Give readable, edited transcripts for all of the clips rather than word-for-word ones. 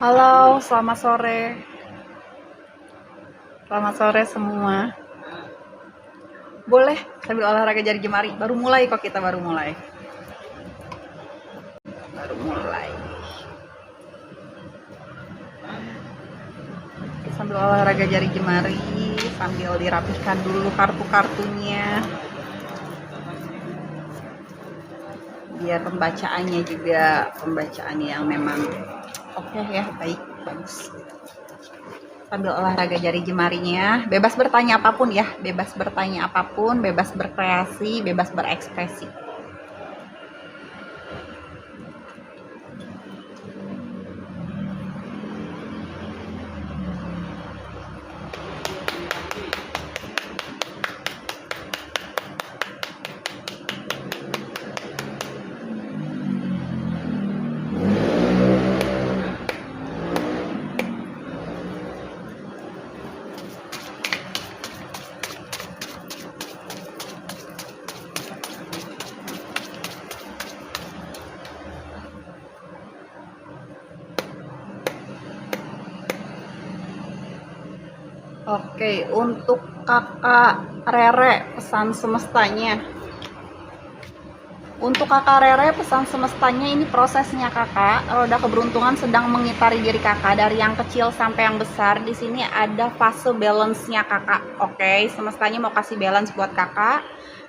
Halo, selamat sore. Selamat sore semua. Boleh sambil olahraga jari jemari. Baru mulai kok, kita baru mulai. Baru mulai. Sambil olahraga jari jemari, sambil dirapihkan dulu kartu-kartunya. Biar pembacaannya juga pembacaan yang memang oke ya, baik, bagus. Sambil olahraga jari jemarinya, bebas bertanya apapun ya, bebas bertanya apapun, bebas berkreasi, bebas berekspresi. Oke, untuk kakak Rere pesan semestanya. Untuk kakak Rere pesan semestanya, ini prosesnya kakak. Roda keberuntungan sedang mengitari diri kakak dari yang kecil sampai yang besar. Di sini ada fase balance-nya kakak. Oke, semestanya mau kasih balance buat kakak.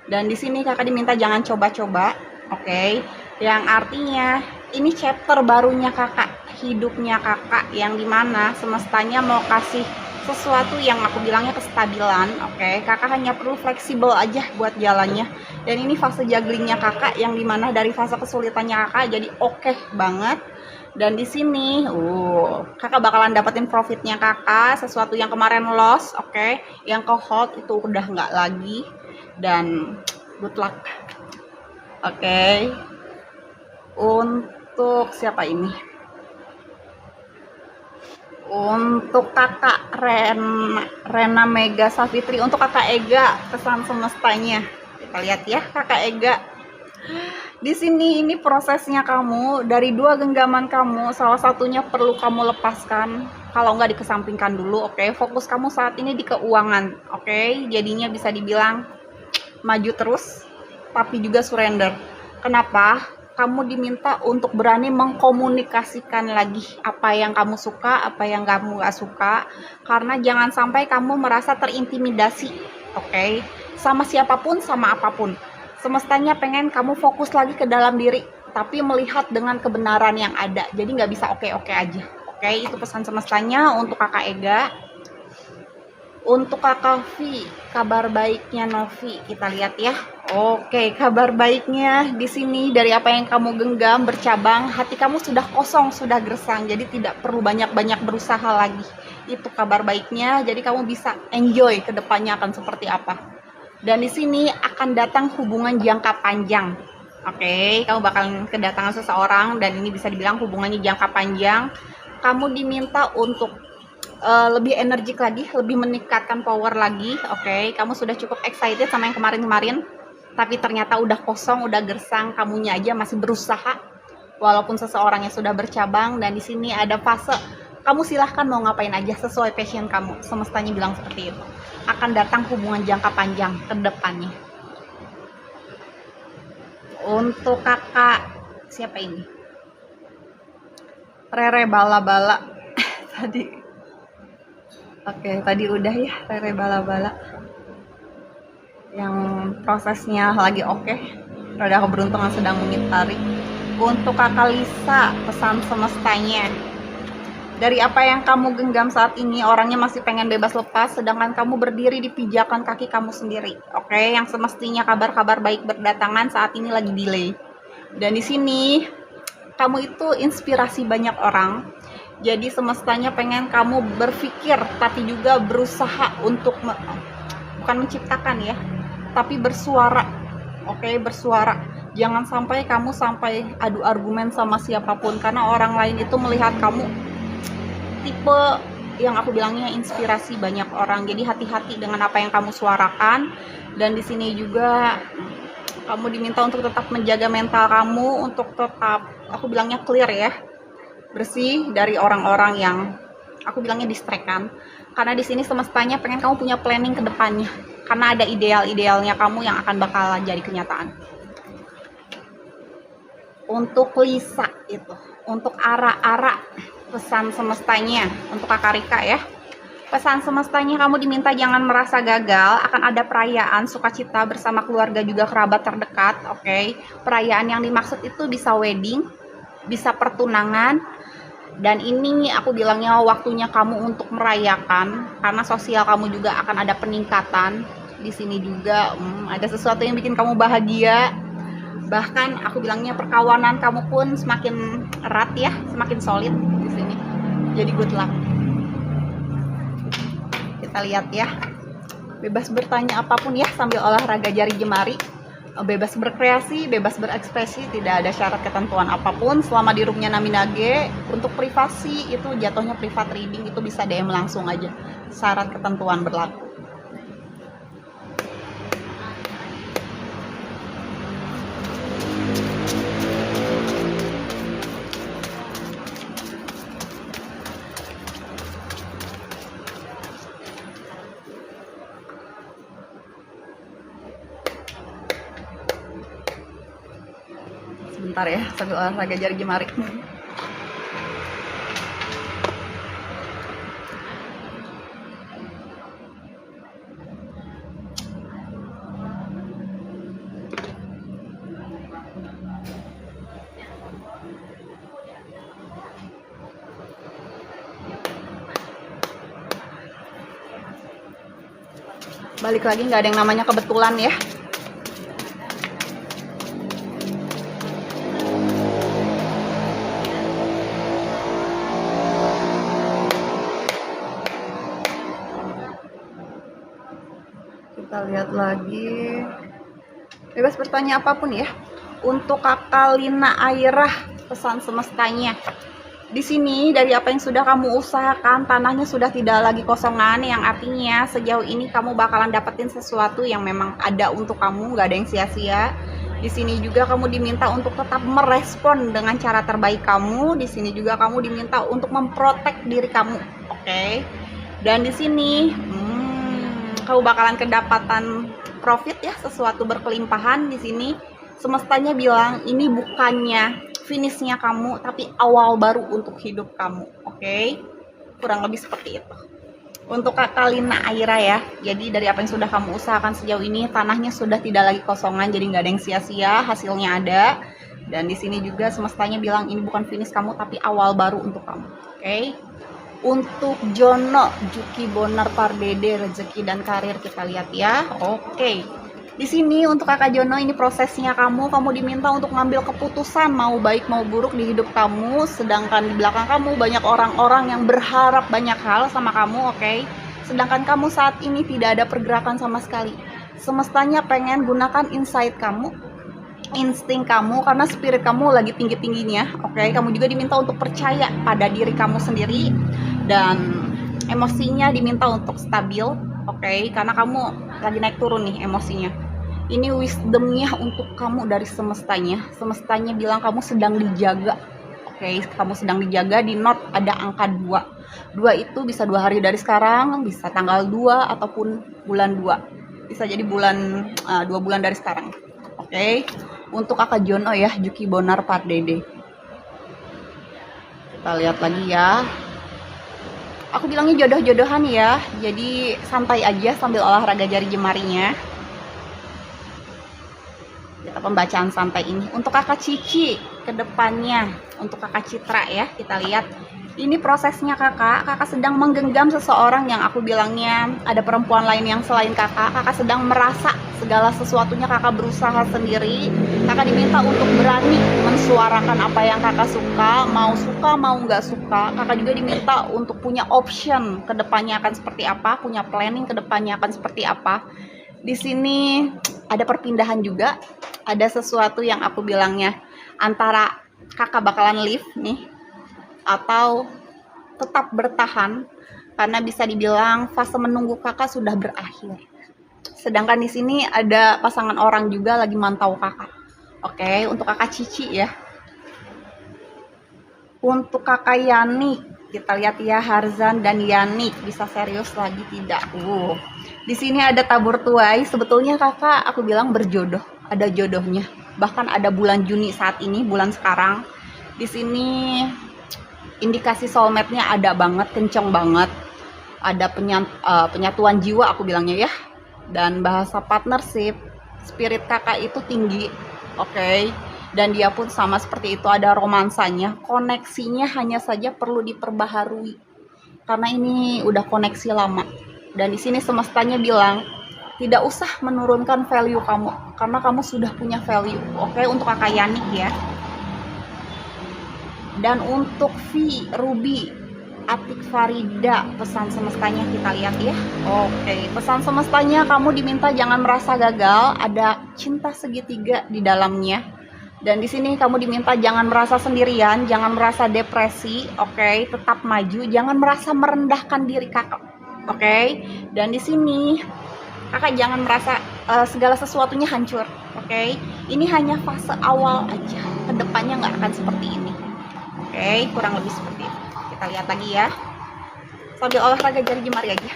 Dan di sini kakak diminta jangan coba-coba. Oke, yang artinya ini chapter barunya kakak, hidupnya kakak, yang dimana semestanya mau kasih sesuatu yang aku bilangnya kestabilan. Oke, kakak hanya perlu fleksibel aja buat jalannya. Dan ini fase jugglingnya kakak, yang dimana dari fase kesulitannya kakak jadi oke banget. Dan di sini kakak bakalan dapetin profitnya kakak, sesuatu yang kemarin loss, oke, yang ke hold itu udah nggak lagi. Dan good luck. Oke, untuk siapa ini? Untuk kakak Rena Mega Safitri, untuk kakak Ega pesan semestanya. Kita lihat ya kakak Ega. Di sini ini prosesnya kamu, dari dua genggaman kamu, salah satunya perlu kamu lepaskan. Kalau nggak dikesampingkan dulu, oke. Fokus kamu saat ini di keuangan, oke. Jadinya bisa dibilang maju terus, tapi juga surrender. Kenapa? Kamu diminta untuk berani mengkomunikasikan lagi apa yang kamu suka, apa yang kamu gak suka, karena jangan sampai kamu merasa terintimidasi, oke? Sama siapapun, sama apapun. Semestanya pengen kamu fokus lagi ke dalam diri, tapi melihat dengan kebenaran yang ada. Jadi nggak bisa oke-oke aja, oke? Itu pesan semestanya untuk kakak Ega. Untuk kakak V, kabar baiknya Novi, kita lihat ya. Oke, kabar baiknya di sini dari apa yang kamu genggam bercabang, hati kamu sudah kosong, sudah gersang, jadi tidak perlu banyak-banyak berusaha lagi. Itu kabar baiknya, jadi kamu bisa enjoy ke depannya akan seperti apa. Dan di sini akan datang hubungan jangka panjang. Oke, kamu bakal kedatangan seseorang dan ini bisa dibilang hubungannya jangka panjang. Kamu diminta untuk lebih energik lagi, lebih meningkatkan power lagi. Oke, kamu sudah cukup excited sama yang kemarin-kemarin, tapi ternyata udah kosong, udah gersang, kamunya aja masih berusaha walaupun seseorang yang sudah bercabang. Dan di sini ada fase kamu silahkan mau ngapain aja sesuai passion kamu. Semestanya bilang seperti itu. Akan datang hubungan jangka panjang ke depannya. Untuk kakak siapa ini? Rere Bala-Bala. Tadi udah ya, Rere Bala-Bala. Yang prosesnya lagi oke. Roda keberuntungan sedang mengitari. Untuk kakak Lisa, pesan semestanya. Dari apa yang kamu genggam saat ini, orangnya masih pengen bebas lepas, sedangkan kamu berdiri di pijakan kaki kamu sendiri. Oke, yang semestinya kabar-kabar baik berdatangan saat ini lagi delay. Dan di sini kamu itu inspirasi banyak orang. Jadi semestanya pengen kamu berpikir, tapi juga berusaha untuk bukan menciptakan ya, tapi bersuara. Oke, bersuara. Jangan sampai kamu adu argumen sama siapapun, karena orang lain itu melihat kamu tipe yang aku bilangnya inspirasi banyak orang. Jadi hati-hati dengan apa yang kamu suarakan. Dan di sini juga Kamu diminta untuk tetap menjaga mental kamu, untuk tetap, aku bilangnya clear ya, bersih dari orang-orang yang aku bilangnya distract-kan. Karena di sini semestanya pengen kamu punya planning ke depannya. Karena ada ideal-idealnya kamu yang akan bakal jadi kenyataan. Untuk Lisa itu, untuk ara-ara pesan semestanya, untuk Kakak Rika ya. Pesan semestanya, kamu diminta jangan merasa gagal, akan ada perayaan sukacita bersama keluarga juga kerabat terdekat, oke? Perayaan yang dimaksud itu bisa wedding, bisa pertunangan, dan ini aku bilangnya waktunya kamu untuk merayakan, karena sosial kamu juga akan ada peningkatan. Di sini juga ada sesuatu yang bikin kamu bahagia, bahkan aku bilangnya perkawanan kamu pun semakin erat ya, semakin solid di sini. Jadi good luck. Kita lihat ya, bebas bertanya apapun ya sambil olahraga jari jemari, bebas berkreasi, bebas berekspresi, tidak ada syarat ketentuan apapun selama di roomnya Naminage. Untuk privasi itu jatuhnya private reading, itu bisa DM langsung aja, syarat ketentuan berlaku. Sebentar ya, sambil olahraga jari jemari. Balik lagi, nggak ada yang namanya kebetulan ya. Kita lihat lagi, bebas bertanya apapun ya. Untuk Kakak Lina Airah, pesan semestanya, di sini dari apa yang sudah kamu usahakan, tanahnya sudah tidak lagi kosongan, yang artinya sejauh ini kamu bakalan dapetin sesuatu yang memang ada untuk kamu, nggak ada yang sia-sia. Di sini juga kamu diminta untuk tetap merespon dengan cara terbaik kamu. Di sini juga kamu diminta untuk memprotek diri kamu, oke? Dan di sini kamu bakalan kedapatan profit ya, sesuatu berkelimpahan. Di sini semestanya bilang ini bukannya finishnya kamu, tapi awal baru untuk hidup kamu, oke? Kurang lebih seperti itu. Untuk Kakak Lina Aira ya, jadi dari apa yang sudah kamu usahakan sejauh ini, tanahnya sudah tidak lagi kosongan, jadi nggak ada yang sia-sia, hasilnya ada. Dan di sini juga semestanya bilang ini bukan finish kamu, tapi awal baru untuk kamu, oke? Untuk Jono, Juki Bonar Pardede, rezeki dan karir, kita lihat ya. Oke. Di sini untuk Kakak Jono, ini prosesnya kamu diminta untuk ngambil keputusan mau baik mau buruk di hidup kamu, sedangkan di belakang kamu banyak orang-orang yang berharap banyak hal sama kamu, oke? Sedangkan kamu saat ini tidak ada pergerakan sama sekali. Semestanya pengen gunakan insight kamu, insting kamu, karena spirit kamu lagi tinggi-tingginya, oke? Kamu juga diminta untuk percaya pada diri kamu sendiri, dan emosinya diminta untuk stabil, oke? Karena kamu lagi naik turun nih emosinya. Ini wisdomnya untuk kamu dari semestanya. Semestanya bilang kamu sedang dijaga, oke? Kamu sedang dijaga. Di note ada angka 2. 2 itu bisa 2 hari dari sekarang, bisa tanggal 2 ataupun bulan 2. Bisa jadi 2 bulan dari sekarang, oke? Untuk Kakak Jono ya, Juki Bonar Pardede. Kita lihat lagi ya. Aku bilangnya jodoh-jodohan ya, jadi santai aja sambil olahraga jari jemarinya. Kita pembacaan santai ini. Untuk Kakak Cici, kedepannya, untuk Kakak Citra ya, kita lihat. Ini prosesnya kakak sedang menggenggam seseorang yang aku bilangnya ada perempuan lain yang selain kakak sedang merasa segala sesuatunya, kakak berusaha sendiri, kakak diminta untuk berani mensuarakan apa yang kakak suka mau nggak suka, kakak juga diminta untuk punya option kedepannya akan seperti apa, punya planning kedepannya akan seperti apa. Di sini ada perpindahan juga, ada sesuatu yang aku bilangnya antara kakak bakalan leave nih, atau tetap bertahan, karena bisa dibilang fase menunggu kakak sudah berakhir. Sedangkan di sini ada pasangan orang juga lagi mantau kakak. Oke, untuk kakak Cici ya. Untuk kakak Yani, kita lihat ya, Harzan dan Yani bisa serius lagi tidak? Di sini ada tabur tuai. Sebetulnya kakak aku bilang berjodoh, ada jodohnya. Bahkan ada bulan Juni saat ini, bulan sekarang. Di sini indikasi soulmate-nya ada banget, kenceng banget. Ada penyatuan jiwa aku bilangnya ya. Dan bahasa partnership, spirit kakak itu tinggi. Oke. Dan dia pun sama seperti itu, ada romansanya. Koneksinya hanya saja perlu diperbaharui. Karena ini udah koneksi lama. Dan di sini semestanya bilang, tidak usah menurunkan value kamu. Karena kamu sudah punya value. Oke, untuk kakak Yani ya. Dan untuk V, Ruby, Atik Farida, pesan semestanya kita lihat ya. Oke, pesan semestanya kamu diminta jangan merasa gagal. Ada cinta segitiga di dalamnya. Dan di sini kamu diminta jangan merasa sendirian, jangan merasa depresi, oke? Tetap maju, jangan merasa merendahkan diri kakak, oke? Dan di sini kakak jangan merasa segala sesuatunya hancur, oke? Ini hanya fase awal aja, kedepannya nggak akan seperti ini, oke? Kurang lebih seperti itu. Kita lihat lagi ya, sambil olahraga jari jemari aja.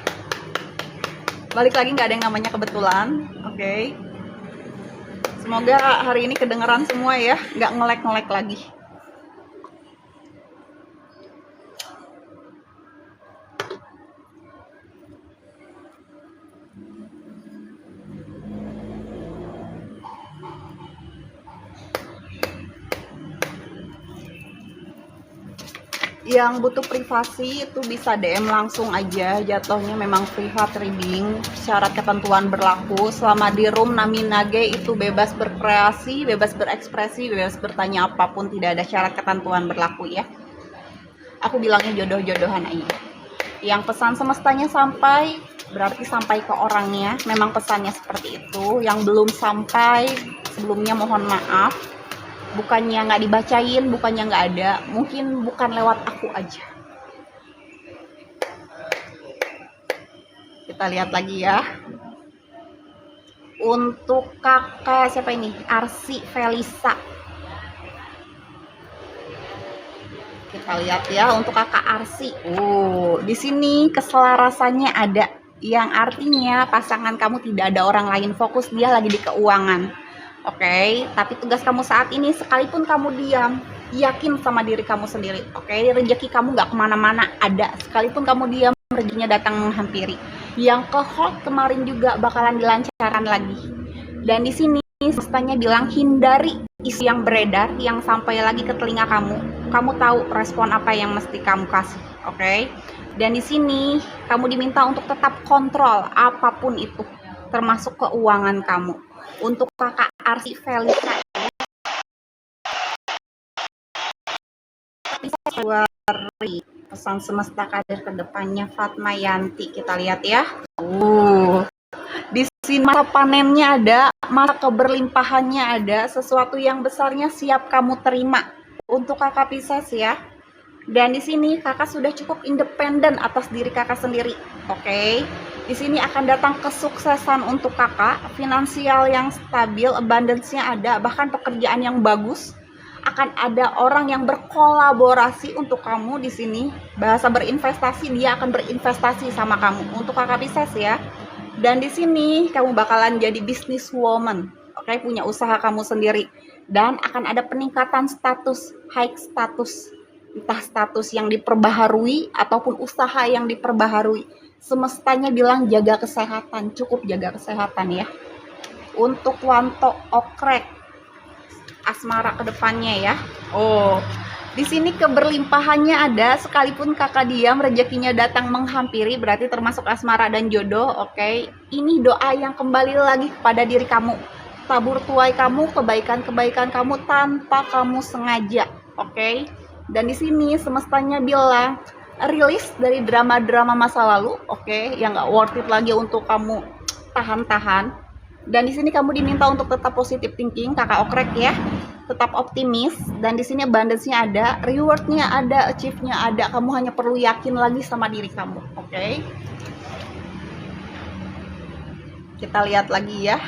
Balik lagi, nggak ada yang namanya kebetulan, oke? Semoga hari ini kedengeran semua ya, nggak ngelek-ngelek lagi. Yang butuh privasi itu bisa DM langsung aja, jatuhnya memang private reading. Syarat ketentuan berlaku selama di room Naminage itu bebas berkreasi, bebas berekspresi, bebas bertanya apapun, tidak ada syarat ketentuan berlaku ya. Aku bilangnya jodoh-jodohan aja. Yang pesan semestanya sampai, berarti sampai ke orangnya, memang pesannya seperti itu. Yang belum sampai, sebelumnya mohon maaf. Bukannya nggak dibacain, bukannya nggak ada, mungkin bukan lewat aku aja. Kita lihat lagi ya. Untuk kakak siapa ini? Arsi Felisa. Kita lihat ya untuk kakak Arsi. Di sini keselarasannya ada, yang artinya pasangan kamu tidak ada orang lain, fokus dia lagi di keuangan. Oke, tapi tugas kamu saat ini, sekalipun kamu diam, yakin sama diri kamu sendiri. Oke, rezeki kamu nggak kemana-mana, ada. Sekalipun kamu diam, rezekinya datang menghampiri. Yang ke hold kemarin juga bakalan dilancarkan lagi. Dan di sini semestanya bilang hindari isu yang beredar, yang sampai lagi ke telinga kamu. Kamu tahu respon apa yang mesti kamu kasih. Oke, dan di sini kamu diminta untuk tetap kontrol apapun itu, termasuk keuangan kamu. Untuk kakak Arsi Felisa pesan semesta kader kedepannya Fatma Yanti, kita lihat ya. Di sini masa panennya ada, masa keberlimpahannya ada, sesuatu yang besarnya siap kamu terima untuk kakak Pisces ya. Dan di sini kakak sudah cukup independen atas diri kakak sendiri, oke? Di sini akan datang kesuksesan untuk kakak, finansial yang stabil, abundance-nya ada, bahkan pekerjaan yang bagus. Akan ada orang yang berkolaborasi untuk kamu di sini. Bahasa berinvestasi, dia akan berinvestasi sama kamu untuk kakak Pisces ya. Dan di sini kamu bakalan jadi businesswoman, oke? Punya usaha kamu sendiri. Dan akan ada peningkatan status, high status. Entah status yang diperbaharui ataupun usaha yang diperbaharui. Semestanya bilang jaga kesehatan, cukup jaga kesehatan ya. Untuk Wanto Okrek, asmara kedepannya ya. Di sini keberlimpahannya ada, sekalipun kakak diam, rezekinya datang menghampiri, berarti termasuk asmara dan jodoh, oke? Ini doa yang kembali lagi kepada diri kamu. Tabur tuai kamu, kebaikan-kebaikan kamu tanpa kamu sengaja, oke? Dan di sini semestanya bilang rilis dari drama-drama masa lalu, oke? Yang nggak worth it lagi untuk kamu tahan-tahan. Dan di sini kamu diminta untuk tetap positive thinking, kakak Okrek ya. Tetap optimis, dan di sini abundance-nya ada, reward-nya ada, achieve-nya ada. Kamu hanya perlu yakin lagi sama diri kamu, oke? Kita lihat lagi ya.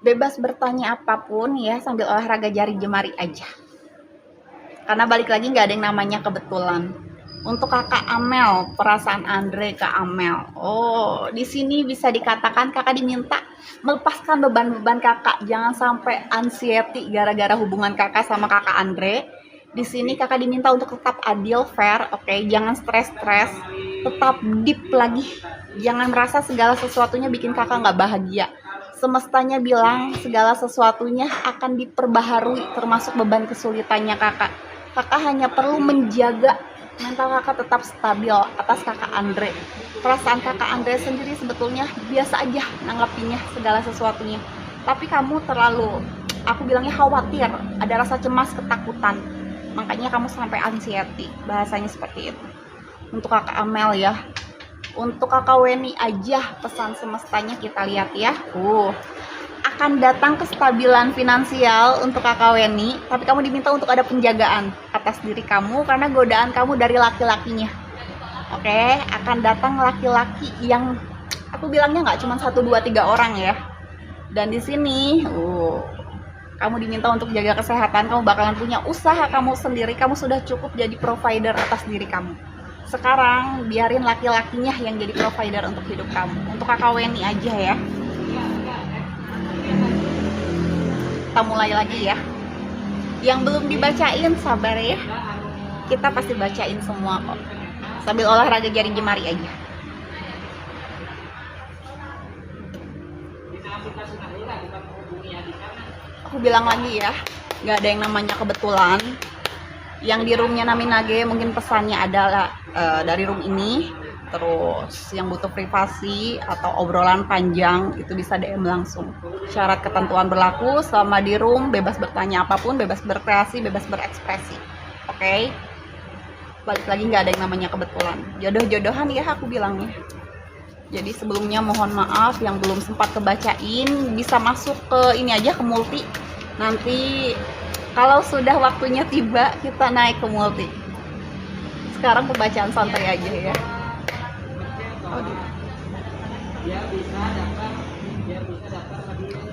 Bebas bertanya apapun ya, sambil olahraga jari jemari aja. Karena balik lagi nggak ada yang namanya kebetulan. Untuk kakak Amel, perasaan Andre ke Amel. Oh, di sini bisa dikatakan kakak diminta melepaskan beban-beban kakak. Jangan sampai anxiety gara-gara hubungan kakak sama kakak Andre. Di sini kakak diminta untuk tetap adil, fair, oke? Jangan stres-stres, tetap deep lagi. Jangan merasa segala sesuatunya bikin kakak nggak bahagia. Semestanya bilang segala sesuatunya akan diperbaharui, termasuk beban kesulitannya kakak. Kakak hanya perlu menjaga mental kakak tetap stabil atas kakak Andre. Perasaan kakak Andre sendiri sebetulnya biasa aja nanggapinnya segala sesuatunya. Tapi kamu terlalu, aku bilangnya khawatir, ada rasa cemas, ketakutan. Makanya kamu sampai anxiety, bahasanya seperti itu. Untuk kakak Amel ya. Untuk kakak Weni aja pesan semestanya kita lihat ya. Akan datang kestabilan finansial untuk kakak Weni, tapi kamu diminta untuk ada penjagaan atas diri kamu karena godaan kamu dari laki-lakinya. Oke, akan datang laki-laki yang aku bilangnya nggak cuma 1, 2, 3 orang ya. Dan di sini, kamu diminta untuk jaga kesehatan, kamu bakalan punya usaha kamu sendiri, kamu sudah cukup jadi provider atas diri kamu. Sekarang biarin laki-lakinya yang jadi provider untuk hidup kamu. Untuk kakak Weni aja ya. Kita mulai lagi ya. Yang belum dibacain sabar ya. Kita pasti bacain semua kok. Sambil olahraga jari jemari aja. Aku bilang lagi ya, nggak ada yang namanya kebetulan. Yang di roomnya Naminage mungkin pesannya adalah dari room ini. Terus yang butuh privasi atau obrolan panjang itu bisa DM langsung. Syarat ketentuan berlaku selama di room, bebas bertanya apapun, bebas berkreasi, bebas berekspresi. Oke? Balik lagi nggak ada yang namanya kebetulan. Jodoh-jodohan ya aku bilangnya. Jadi sebelumnya mohon maaf yang belum sempat kebacain, bisa masuk ke ini aja, ke multi. Nanti kalau sudah waktunya tiba kita naik ke multi. Sekarang pembacaan santai aja ya.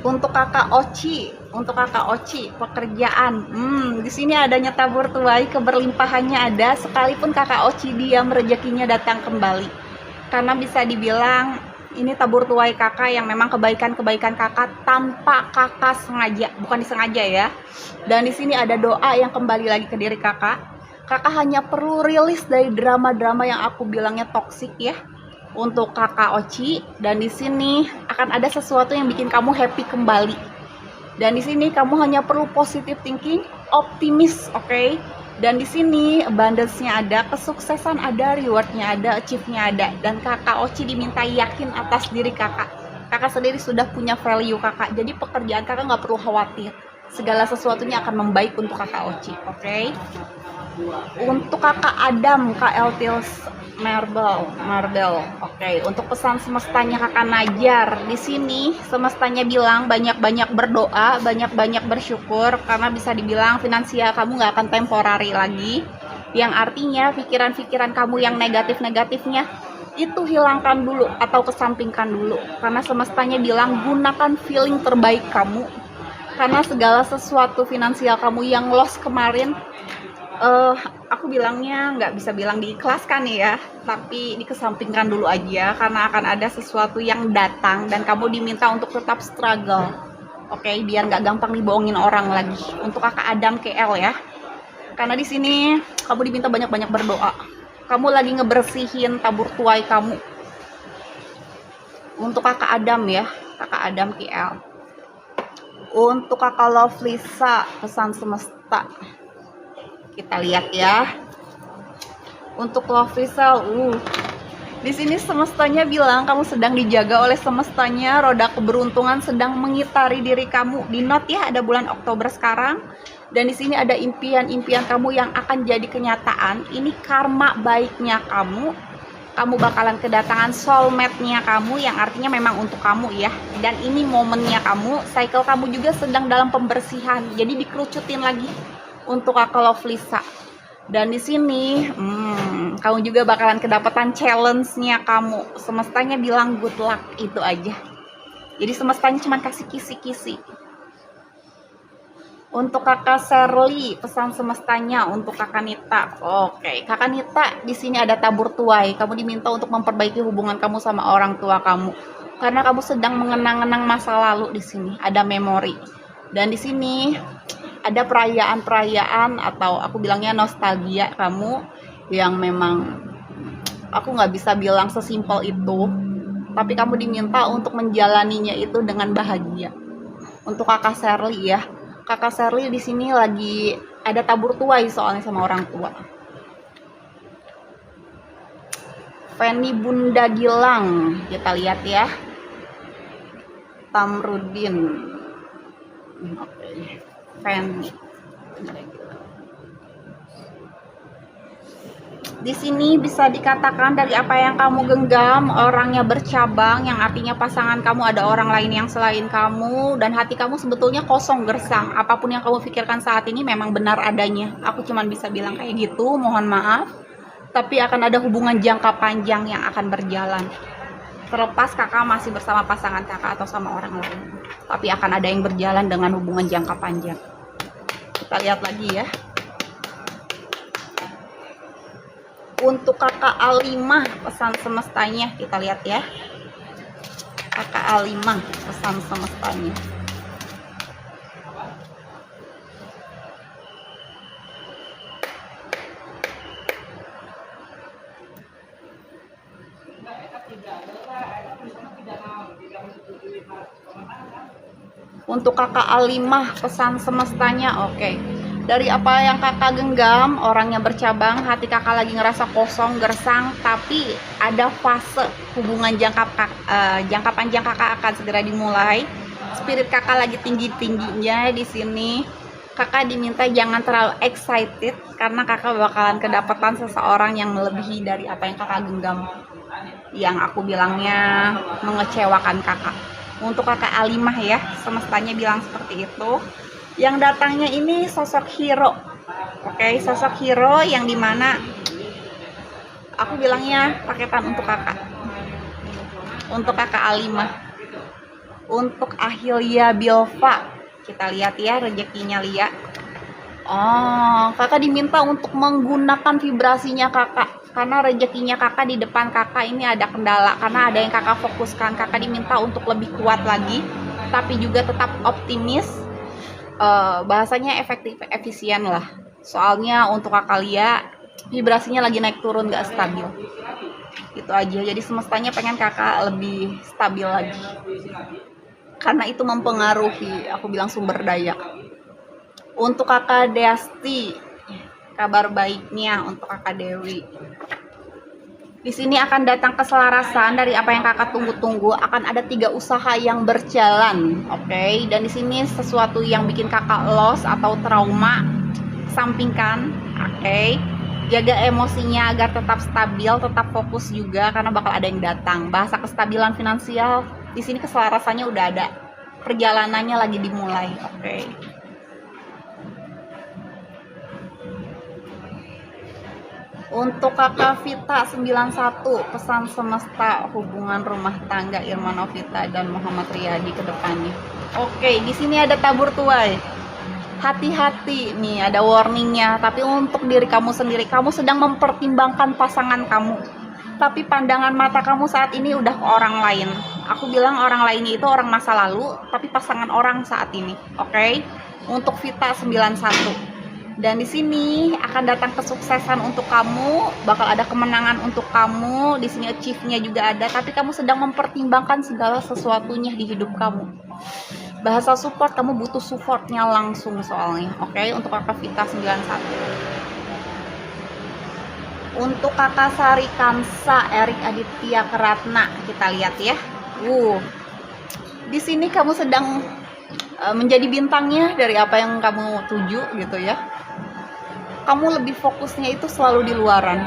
Untuk kakak Oci, pekerjaan. Di sini adanya tabur tuai, keberlimpahannya ada, sekalipun kakak Oci diam, rezekinya datang kembali. Karena bisa dibilang ini tabur tuai kakak yang memang kebaikan-kebaikan kakak tanpa kakak sengaja, bukan disengaja ya. Dan di sini ada doa yang kembali lagi ke diri kakak. Kakak hanya perlu rilis dari drama-drama yang aku bilangnya toksik ya. Untuk kakak Oci, dan di sini akan ada sesuatu yang bikin kamu happy kembali. Dan di sini kamu hanya perlu positive thinking, optimis, oke? Dan di sini abundance-nya ada, kesuksesan ada, reward-nya ada, achieve-nya ada. Dan kakak Oci diminta yakin atas diri kakak. Kakak sendiri sudah punya value kakak, jadi pekerjaan kakak nggak perlu khawatir. Segala sesuatunya akan membaik untuk kakak Oci, oke? Untuk kakak Adam, KL Tils Marble, oke. Untuk pesan semestanya kakak Najar, di sini semestanya bilang banyak-banyak berdoa, banyak-banyak bersyukur, karena bisa dibilang finansial kamu nggak akan temporary lagi. Yang artinya pikiran-pikiran kamu yang negatif-negatifnya itu hilangkan dulu atau kesampingkan dulu, karena semestanya bilang gunakan feeling terbaik kamu, karena segala sesuatu finansial kamu yang loss kemarin, aku bilangnya nggak bisa bilang diikhlaskan ya, tapi dikesampingkan dulu aja karena akan ada sesuatu yang datang dan kamu diminta untuk tetap struggle, oke? Biar nggak gampang dibohongin orang lagi. Untuk kakak Adam KL ya, karena di sini kamu diminta banyak-banyak berdoa. Kamu lagi ngebersihin tabur tuai kamu. Untuk kakak Adam ya, kakak Adam KL. Untuk kakak Lovelisa, pesan semesta. Kita lihat ya. Untuk Lovelisa, di sini semestanya bilang kamu sedang dijaga oleh semestanya. Roda keberuntungan sedang mengitari diri kamu. Di note ya, ada bulan Oktober sekarang. Dan di sini ada impian-impian kamu yang akan jadi kenyataan. Ini karma baiknya kamu. Kamu bakalan kedatangan soulmate-nya kamu, yang artinya memang untuk kamu ya. Dan ini momennya kamu. Cycle kamu juga sedang dalam pembersihan. Jadi dikerucutin lagi untuk kakak Lovelisa. Dan di sini Kamu juga bakalan kedapatan challenge-nya kamu. Semestanya bilang good luck, itu aja. Jadi semestanya cuma kasih kisi-kisi. Untuk kakak Sherly, pesan semestanya untuk kakak Nita. Oke, kakak Nita, di sini ada tabur tuai. Kamu diminta untuk memperbaiki hubungan kamu sama orang tua kamu. Karena kamu sedang mengenang-enang masa lalu di sini. Ada memori. Dan di sini ada perayaan-perayaan atau aku bilangnya nostalgia kamu yang memang aku nggak bisa bilang sesimpel itu. Tapi kamu diminta untuk menjalaninya itu dengan bahagia. Untuk kakak Sherly ya. Kakak Sherly di sini lagi ada tabur tuai soalnya sama orang tua. Fanny Bunda Gilang, kita lihat ya. Tamrudin. Oke. Fanny. Di sini bisa dikatakan dari apa yang kamu genggam, orangnya bercabang, yang artinya pasangan kamu ada orang lain yang selain kamu, dan hati kamu sebetulnya kosong gersang. Apapun yang kamu pikirkan saat ini memang benar adanya. Aku cuma bisa bilang kayak gitu, mohon maaf. Tapi akan ada hubungan jangka panjang yang akan berjalan. Terlepas kakak masih bersama pasangan kakak atau sama orang lain. Tapi akan ada yang berjalan dengan hubungan jangka panjang. Kita lihat lagi ya. Untuk kakak Alimah, pesan semestanya kita lihat ya. Kakak Alimah, pesan semestanya. Untuk kakak Alimah, pesan semestanya, oke. Dari apa yang kakak genggam, orangnya bercabang, hati kakak lagi ngerasa kosong, gersang, tapi ada fase hubungan jangka panjang kakak akan segera dimulai. Spirit kakak lagi tinggi-tingginya di sini. Kakak diminta jangan terlalu excited karena kakak bakalan kedapatan seseorang yang melebihi dari apa yang kakak genggam. Yang aku bilangnya mengecewakan kakak. Untuk kakak Alimah ya, semestanya bilang seperti itu. Yang datangnya ini sosok hero. Oke, sosok hero yang dimana aku bilangnya paketan untuk kakak. Untuk kakak Alimah. Untuk Ahilia Bilva, kita lihat ya rezekinya Lia. Oh, kakak diminta untuk menggunakan vibrasinya kakak. Karena rezekinya kakak di depan kakak ini ada kendala. Karena ada yang kakak fokuskan. Kakak diminta untuk lebih kuat lagi. Tapi juga tetap optimis. Bahasanya efektif, efisien lah. Soalnya untuk kakak Lia, vibrasinya lagi naik turun gak stabil. Itu aja. Jadi semestanya pengen kakak lebih stabil lagi. Karena itu mempengaruhi, aku bilang sumber daya. Untuk kakak Desti, kabar baiknya untuk kakak Dewi. Di sini akan datang keselarasan dari apa yang kakak tunggu-tunggu. Akan ada 3 usaha yang berjalan, oke? Dan di sini sesuatu yang bikin kakak loss atau trauma, sampingkan, oke? Jaga emosinya agar tetap stabil, tetap fokus juga karena bakal ada yang datang. Bahasa kestabilan finansial, di sini keselarasannya udah ada. Perjalanannya lagi dimulai, oke? Untuk kakak Vita 91, pesan semesta hubungan rumah tangga Irma Novita dan Muhammad Riyadi ke depannya. Oke, di sini ada tabur tuai. Hati-hati nih, ada warningnya. Tapi untuk diri kamu sendiri, kamu sedang mempertimbangkan pasangan kamu. Tapi pandangan mata kamu saat ini udah ke orang lain. Aku bilang orang lainnya itu orang masa lalu, tapi pasangan orang saat ini. Oke? Untuk Vita 91. Dan di sini akan datang kesuksesan untuk kamu, bakal ada kemenangan untuk kamu. Di sini achieve-nya juga ada, tapi kamu sedang mempertimbangkan segala sesuatunya di hidup kamu. Bahasa support, kamu butuh supportnya langsung soalnya. Oke, untuk kakak Vita 91. Untuk kakak Sari Kansa, Erik Aditya Keratna, kita lihat ya. Di sini kamu sedang menjadi bintangnya dari apa yang kamu tuju gitu ya. Kamu lebih fokusnya itu selalu di luaran.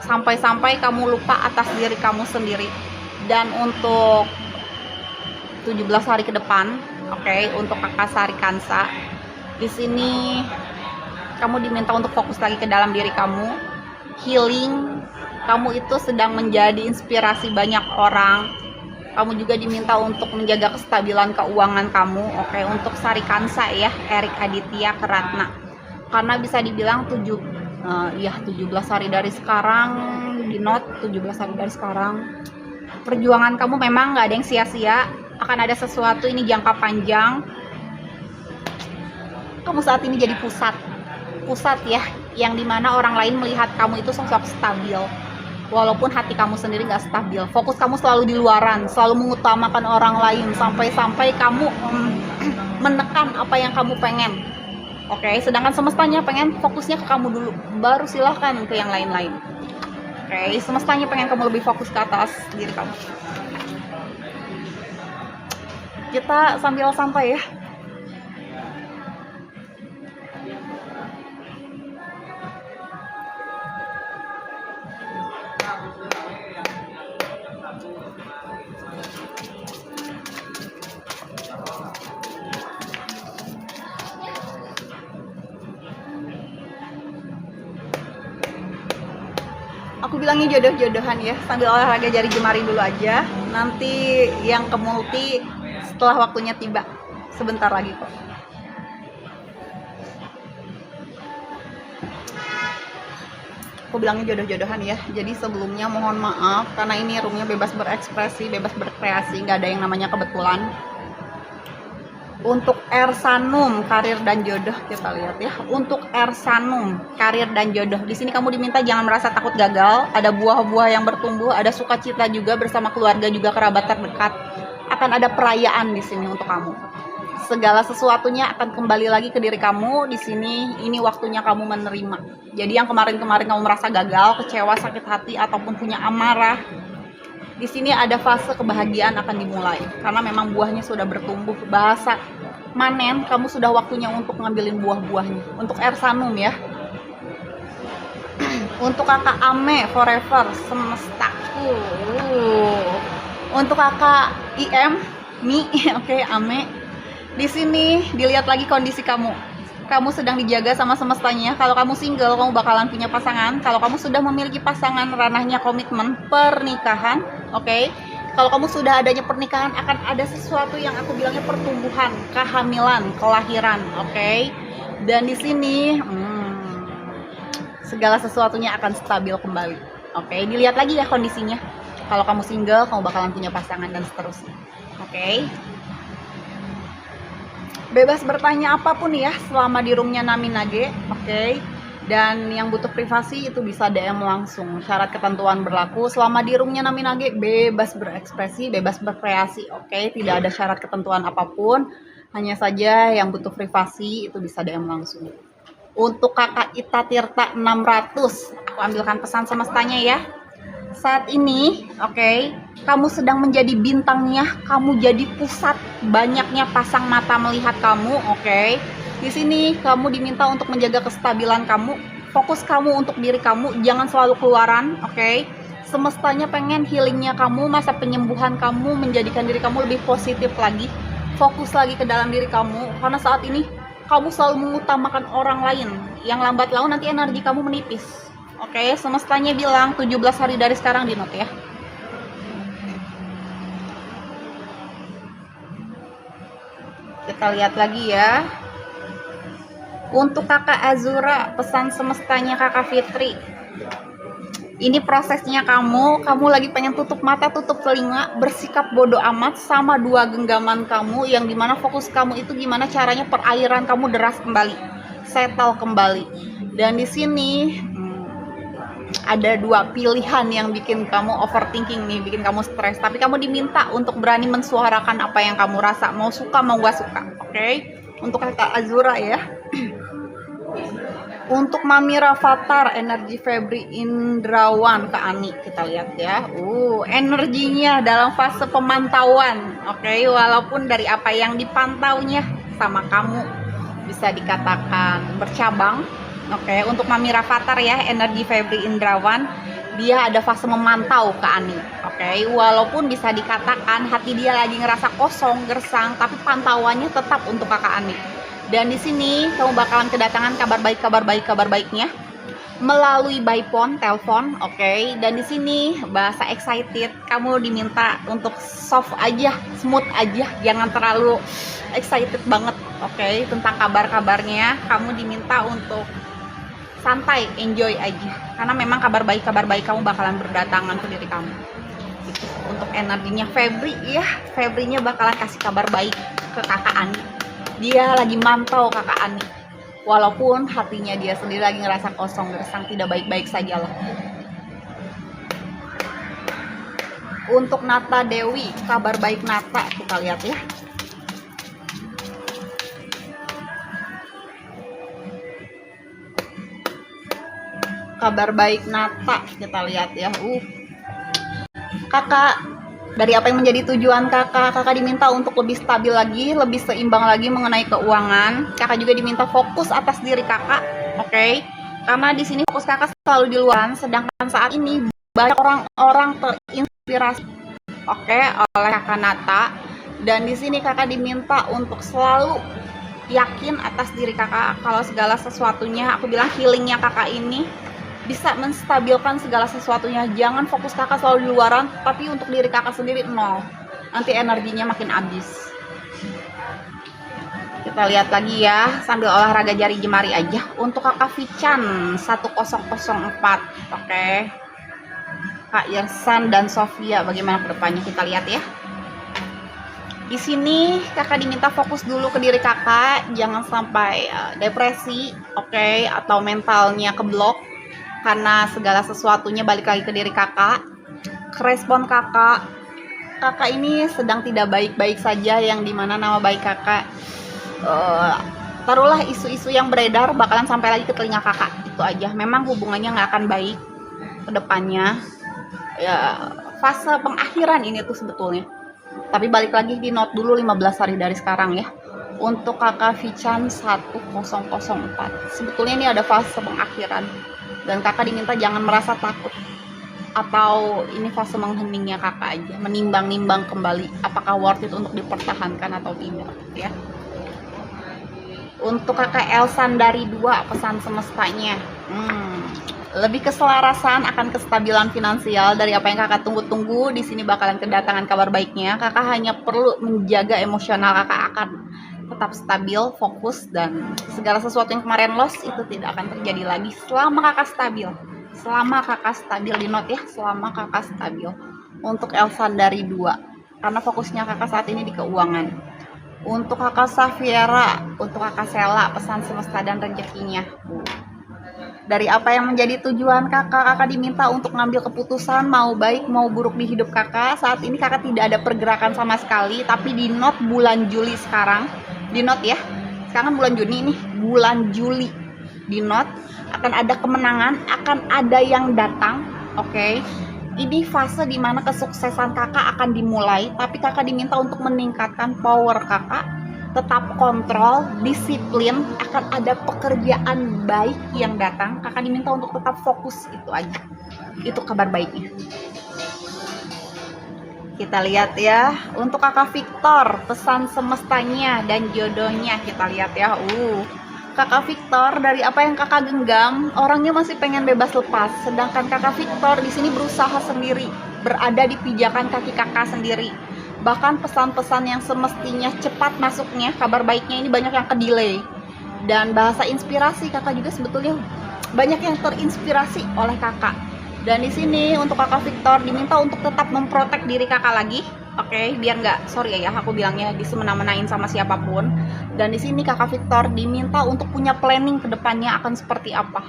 Sampai-sampai kamu lupa atas diri kamu sendiri. Dan untuk 17 hari ke depan, oke, untuk kakak Sari Kansa, di sini kamu diminta untuk fokus lagi ke dalam diri kamu. healing, kamu itu sedang menjadi inspirasi banyak orang. Kamu juga diminta untuk menjaga kestabilan keuangan kamu. Oke, untuk Sarikansa ya, Erik Aditya Keratna. Karena bisa dibilang 17 hari dari sekarang, di note 17 hari dari sekarang. Perjuangan kamu memang nggak ada yang sia-sia, akan ada sesuatu ini jangka panjang. Kamu saat ini jadi pusat ya, yang dimana orang lain melihat kamu itu sosok stabil. Walaupun hati kamu sendiri nggak stabil, fokus kamu selalu di luaran, selalu mengutamakan orang lain, sampai kamu menekan apa yang kamu pengen. Oke, sedangkan semestanya pengen fokusnya ke kamu dulu, baru silahkan ke yang lain-lain. Oke, semestanya pengen kamu lebih fokus ke atas diri kamu. Kita sambil santai ya. Aku bilangnya jodoh-jodohan ya, sambil olahraga jari jemari dulu aja. Nanti yang ke multi setelah waktunya tiba, sebentar lagi kok. Aku bilangnya jodoh-jodohan ya. Jadi sebelumnya mohon maaf karena ini roomnya bebas berekspresi, bebas berkreasi, nggak ada yang namanya kebetulan. Untuk Ersanum, karir dan jodoh, kita lihat ya. Untuk Ersanum, karir dan jodoh. Di sini kamu diminta jangan merasa takut gagal. Ada buah-buah yang bertumbuh, ada sukacita juga bersama keluarga juga kerabat terdekat. Akan ada perayaan di sini untuk kamu. Segala sesuatunya akan kembali lagi ke diri kamu. Di sini ini waktunya kamu menerima. Jadi yang kemarin-kemarin kamu merasa gagal, kecewa, sakit hati ataupun punya amarah, di sini ada fase kebahagiaan akan dimulai karena memang buahnya sudah bertumbuh. Bahasa manen, kamu sudah waktunya untuk ngambilin buah-buahnya. Untuk Ersanum ya. Untuk kakak Ame Forever Semestaku. Untuk kakak IM Mi, oke, Ame. Di sini dilihat lagi kondisi kamu. Kamu sedang dijaga sama semestanya. Kalau kamu single, kamu bakalan punya pasangan. Kalau kamu sudah memiliki pasangan, ranahnya komitmen pernikahan. Oke. Kalau kamu sudah adanya pernikahan, akan ada sesuatu yang aku bilangnya pertumbuhan, kehamilan, kelahiran. Oke. Dan di sini segala sesuatunya akan stabil kembali. Oke. Dilihat lagi ya kondisinya. Kalau kamu single, kamu bakalan punya pasangan dan seterusnya. Oke. Bebas bertanya apapun ya selama di roomnya Naminage, oke. Dan yang butuh privasi itu bisa DM langsung. Syarat ketentuan berlaku selama di roomnya Naminage, bebas berekspresi, bebas berkreasi, oke. Tidak ada syarat ketentuan apapun. Hanya saja yang butuh privasi itu bisa DM langsung. Untuk kakak Ita Tirta 600, aku ambilkan pesan semestanya ya. Saat ini, oke, kamu sedang menjadi bintangnya, kamu jadi pusat, banyaknya pasang mata melihat kamu, oke. Di sini kamu diminta untuk menjaga kestabilan kamu, fokus kamu untuk diri kamu, jangan selalu keluaran, oke. Semestanya pengen healingnya kamu, masa penyembuhan kamu, menjadikan diri kamu lebih positif lagi, fokus lagi ke dalam diri kamu, karena saat ini kamu selalu mengutamakan orang lain, yang lambat laun nanti energi kamu menipis. Oke, semestanya bilang 17 hari dari sekarang di note ya. Kita lihat lagi ya. Untuk kakak Azura, pesan semestanya kakak Fitri. Ini prosesnya kamu lagi pengen tutup mata, tutup telinga, bersikap bodoh amat sama dua genggaman kamu, yang dimana fokus kamu itu gimana caranya perairan kamu deras kembali, settle kembali. Dan di sini ada dua pilihan yang bikin kamu overthinking nih, bikin kamu stres. Tapi kamu diminta untuk berani mensuarakan apa yang kamu rasa, mau suka mau gak suka, oke? Untuk kakak Azura ya. Untuk Mami Rafathar, energi Febri Indrawan ke Ani, kita lihat ya. Energinya dalam fase pemantauan, oke? Walaupun dari apa yang dipantaunya sama kamu bisa dikatakan bercabang. Oke, untuk Mami Rafathar ya, energi Febri Indrawan, dia ada fase memantau ke Ani. Oke, walaupun bisa dikatakan hati dia lagi ngerasa kosong, gersang, tapi pantauannya tetap untuk kakak Ani. Dan di sini kamu bakalan kedatangan kabar baiknya. melalui by phone, telepon, oke. Dan di sini bahasa excited, kamu diminta untuk soft aja, smooth aja, jangan terlalu excited banget, oke. Tentang kabar-kabarnya, kamu diminta untuk santai, enjoy aja. Karena memang kabar baik kamu bakalan berdatangan ke diri kamu. Gitu. Untuk energinya Febrinya bakalan kasih kabar baik ke kakak Ani. Dia lagi mantau kakak Ani. Walaupun hatinya dia sendiri lagi ngerasa kosong, gersang, tidak baik-baik saja lah. Untuk Nata Dewi, kabar baik Nata, kita lihat ya. Kabar baik Nata, kita lihat ya. Kakak, dari apa yang menjadi tujuan kakak diminta untuk lebih stabil lagi, lebih seimbang lagi mengenai keuangan. Kakak juga diminta fokus atas diri kakak, oke? Karena di sini fokus kakak selalu di luar, sedangkan saat ini banyak orang-orang terinspirasi, oke, oleh kakak Nata. Dan di sini kakak diminta untuk selalu yakin atas diri kakak kalau segala sesuatunya, aku bilang healingnya kakak ini bisa menstabilkan segala sesuatunya. Jangan fokus kakak selalu di luaran, tapi untuk diri kakak sendiri nol. Nanti energinya makin habis. Kita lihat lagi ya, sambil olahraga jari jemari aja. Untuk kakak Vichan 1004, oke. Kak Yersan dan Sofia, bagaimana kedepannya, kita lihat ya. Di sini kakak diminta fokus dulu ke diri kakak, jangan sampai depresi, oke, atau mentalnya keblok. Karena segala sesuatunya balik lagi ke diri kakak. Respon kakak ini sedang tidak baik-baik saja, yang dimana nama baik kakak taruhlah isu-isu yang beredar bakalan sampai lagi ke telinga kakak. Itu aja, memang hubungannya nggak akan baik ke depannya ya, fase pengakhiran ini tuh sebetulnya. Tapi balik lagi di note dulu 15 hari dari sekarang ya. Untuk kakak Vichan 1004, sebetulnya ini ada fase pengakhiran. Dan kakak diminta jangan merasa takut, atau ini fase mengheningnya kakak aja, menimbang-nimbang kembali apakah worth it untuk dipertahankan atau tidak ya. Untuk kakak Elsan dari 2, pesan semestanya, lebih keselarasan akan kestabilan finansial dari apa yang kakak tunggu-tunggu. Di sini bakalan kedatangan kabar baiknya. Kakak hanya perlu menjaga emosional kakak akan tetap stabil, fokus, dan segala sesuatu yang kemarin loss itu tidak akan terjadi lagi selama kakak stabil. Selama kakak stabil, di note ya, selama kakak stabil. Untuk Elsan dari 2, karena fokusnya kakak saat ini di keuangan. Untuk kakak Safiera, untuk kakak Sela, pesan semesta dan rezekinya. Dari apa yang menjadi tujuan kakak diminta untuk ngambil keputusan mau baik mau buruk di hidup kakak. Saat ini kakak tidak ada pergerakan sama sekali, tapi di note bulan Juli sekarang, di note ya, sekarang bulan Juni nih, bulan Juli, di note akan ada kemenangan, akan ada yang datang, oke. Ini fase dimana kesuksesan kakak akan dimulai, tapi kakak diminta untuk meningkatkan power kakak, tetap kontrol, disiplin, akan ada pekerjaan baik yang datang. Kakak diminta untuk tetap fokus, itu aja. Itu kabar baiknya. Kita lihat ya, untuk kakak Victor, pesan semestanya dan jodohnya, kita lihat ya. Kakak Victor, dari apa yang kakak genggam, orangnya masih pengen bebas lepas. Sedangkan kakak Victor di sini berusaha sendiri, berada di pijakan kaki kakak sendiri. Bahkan pesan-pesan yang semestinya cepat masuknya, kabar baiknya ini banyak yang ke-delay. Dan bahasa inspirasi, kakak juga sebetulnya banyak yang terinspirasi oleh kakak. Dan di sini untuk kakak Victor diminta untuk tetap memprotek diri kakak lagi, oke, biar nggak, sorry ya aku bilangnya, disemena-menain sama siapapun. Dan di sini kakak Victor diminta untuk punya planning ke depannya akan seperti apa,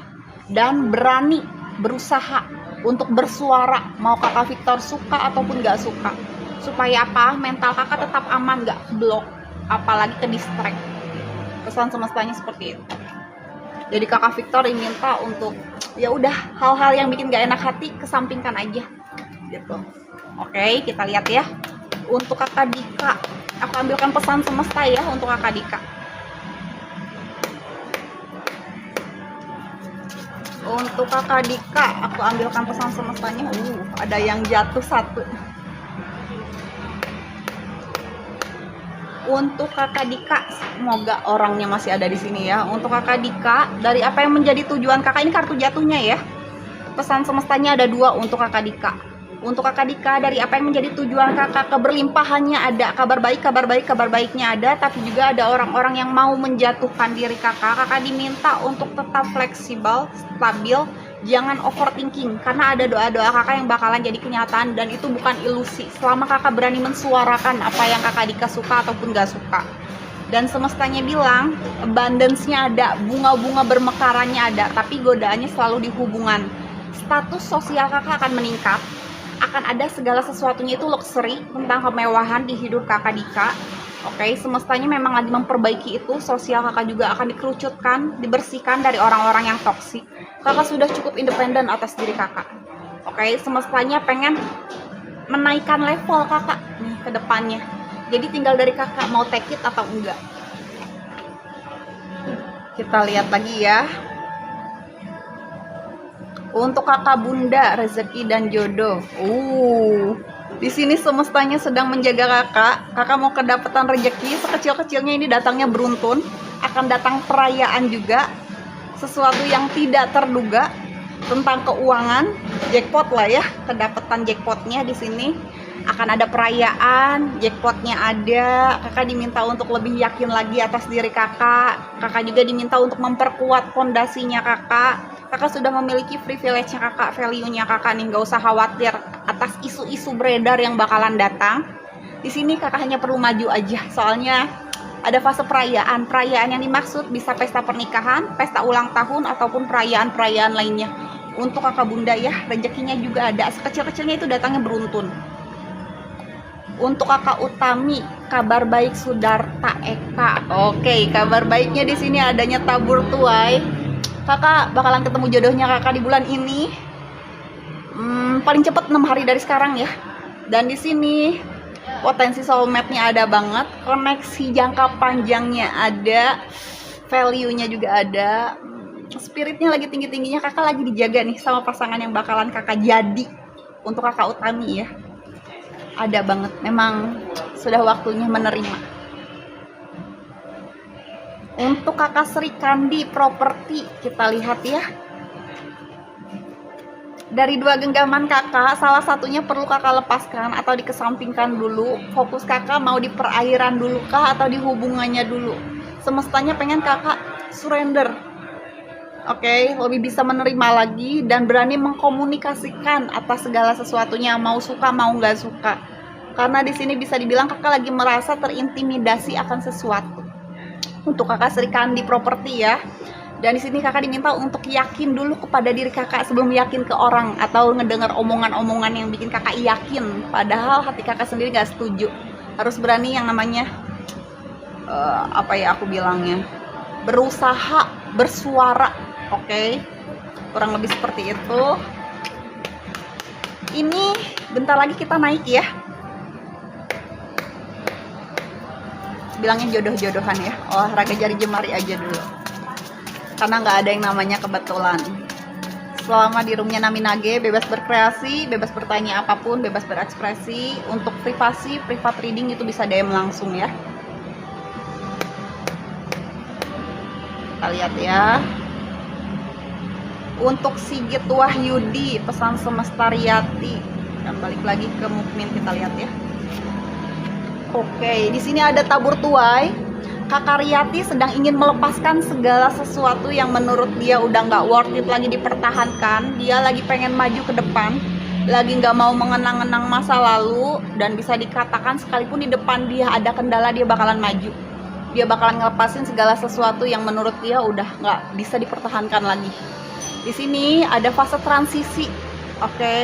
dan berani berusaha untuk bersuara, mau kakak Victor suka ataupun nggak suka. Supaya apa? Mental kakak tetap aman, nggak blok, apalagi ke distract. Pesan semestanya seperti itu. Jadi kakak Victor diminta untuk ya udah, hal-hal yang bikin gak enak hati kesampingkan aja gitu. Oke, kita lihat ya. Untuk kakak Dika, aku ambilkan pesan semesta ya untuk kakak Dika. Untuk kakak Dika, aku ambilkan pesan semestanya. Ada yang jatuh 1. Untuk kakak Dika, semoga orangnya masih ada di sini ya. Untuk kakak Dika, dari apa yang menjadi tujuan kakak, ini kartu jatuhnya ya. Pesan semestanya ada 2 untuk kakak Dika. Untuk kakak Dika, dari apa yang menjadi tujuan kakak, keberlimpahannya ada, kabar baiknya ada, tapi juga ada orang-orang yang mau menjatuhkan diri kakak. Kakak diminta untuk tetap fleksibel, stabil, jangan overthinking, karena ada doa-doa kakak yang bakalan jadi kenyataan, dan itu bukan ilusi selama kakak berani mensuarakan apa yang kakak Dika suka ataupun gak suka. Dan semestanya bilang abundance-nya ada, bunga-bunga bermekarannya ada, tapi godaannya selalu di hubungan. Status sosial kakak akan meningkat, akan ada segala sesuatunya itu luxury, tentang kemewahan di hidup kakak Dika. Oke, semestanya memang lagi memperbaiki itu. Sosial kakak juga akan dikerucutkan, dibersihkan dari orang-orang yang toksik. Kakak sudah cukup independen atas diri kakak. Oke, semestanya pengen menaikkan level kakak nih ke depannya. Jadi tinggal dari kakak mau take it atau enggak. Kita lihat lagi ya. Untuk kakak bunda, rezeki dan jodoh. Di sini semestanya sedang menjaga kakak. Kakak mau kedapatan rezeki, sekecil-kecilnya ini datangnya beruntun. Akan datang perayaan juga, sesuatu yang tidak terduga tentang keuangan, jackpot lah ya, kedapatan jackpotnya di sini. Akan ada perayaan, jackpotnya ada. Kakak diminta untuk lebih yakin lagi atas diri kakak. Kakak juga diminta untuk memperkuat fondasinya kakak. Kakak sudah memiliki privilege-nya kakak, value-nya kakak nih, nggak usah khawatir atas isu-isu beredar yang bakalan datang. Di sini kakak hanya perlu maju aja, soalnya ada fase perayaan. Perayaan yang dimaksud bisa pesta pernikahan, pesta ulang tahun, ataupun perayaan-perayaan lainnya. Untuk kakak bunda ya, rezekinya juga ada, sekecil-kecilnya itu datangnya beruntun. Untuk kakak Utami, kabar baik Sudarta Eka. Oke, kabar baiknya di sini adanya tabur tuai. Kakak bakalan ketemu jodohnya kakak di bulan ini. Paling cepat 6 hari dari sekarang ya. Dan di sini potensi soulmate-nya ada banget, koneksi jangka panjangnya ada, value-nya juga ada, spiritnya lagi tinggi-tingginya. Kakak lagi dijaga nih sama pasangan yang bakalan kakak jadi. Untuk kakak Utami ya, ada banget, memang sudah waktunya menerima. Untuk kakak Sri Kandi properti, kita lihat ya. Dari 2 genggaman kakak, salah satunya perlu kakak lepaskan atau dikesampingkan dulu. Fokus kakak mau di perairan dulu kah atau di hubungannya dulu. Semestanya pengen kakak surrender. Oke, lebih bisa menerima lagi dan berani mengkomunikasikan atas segala sesuatunya, mau suka mau nggak suka. Karena di sini bisa dibilang kakak lagi merasa terintimidasi akan sesuatu. Untuk kakak Sri Kandi properti ya. Dan di sini kakak diminta untuk yakin dulu kepada diri kakak sebelum yakin ke orang atau ngedengar omongan-omongan yang bikin kakak yakin. Padahal hati kakak sendiri nggak setuju. Harus berani yang namanya apa ya aku bilangnya, berusaha bersuara. Oke, kurang lebih seperti itu. Ini bentar lagi kita naik ya. Bilangnya jodoh-jodohan ya, olahraga jari jemari aja dulu, karena nggak ada yang namanya kebetulan. Selama di roomnya Naminage, bebas berkreasi, bebas bertanya apapun, bebas berekspresi. Untuk privasi, privat reading itu bisa DM langsung ya. Kita lihat ya. Untuk Sigit Wahyudi, pesan semesta Riyati, dan balik lagi ke Mukmin, kita lihat ya. Oke, di sini ada tabur tuai. Kakak Riyati sedang ingin melepaskan segala sesuatu yang menurut dia udah nggak worth it lagi dipertahankan. Dia lagi pengen maju ke depan, lagi nggak mau mengenang-enang masa lalu, dan bisa dikatakan sekalipun di depan dia ada kendala, dia bakalan maju. Dia bakalan ngelepasin segala sesuatu yang menurut dia udah nggak bisa dipertahankan lagi. Di sini ada fase transisi, oke.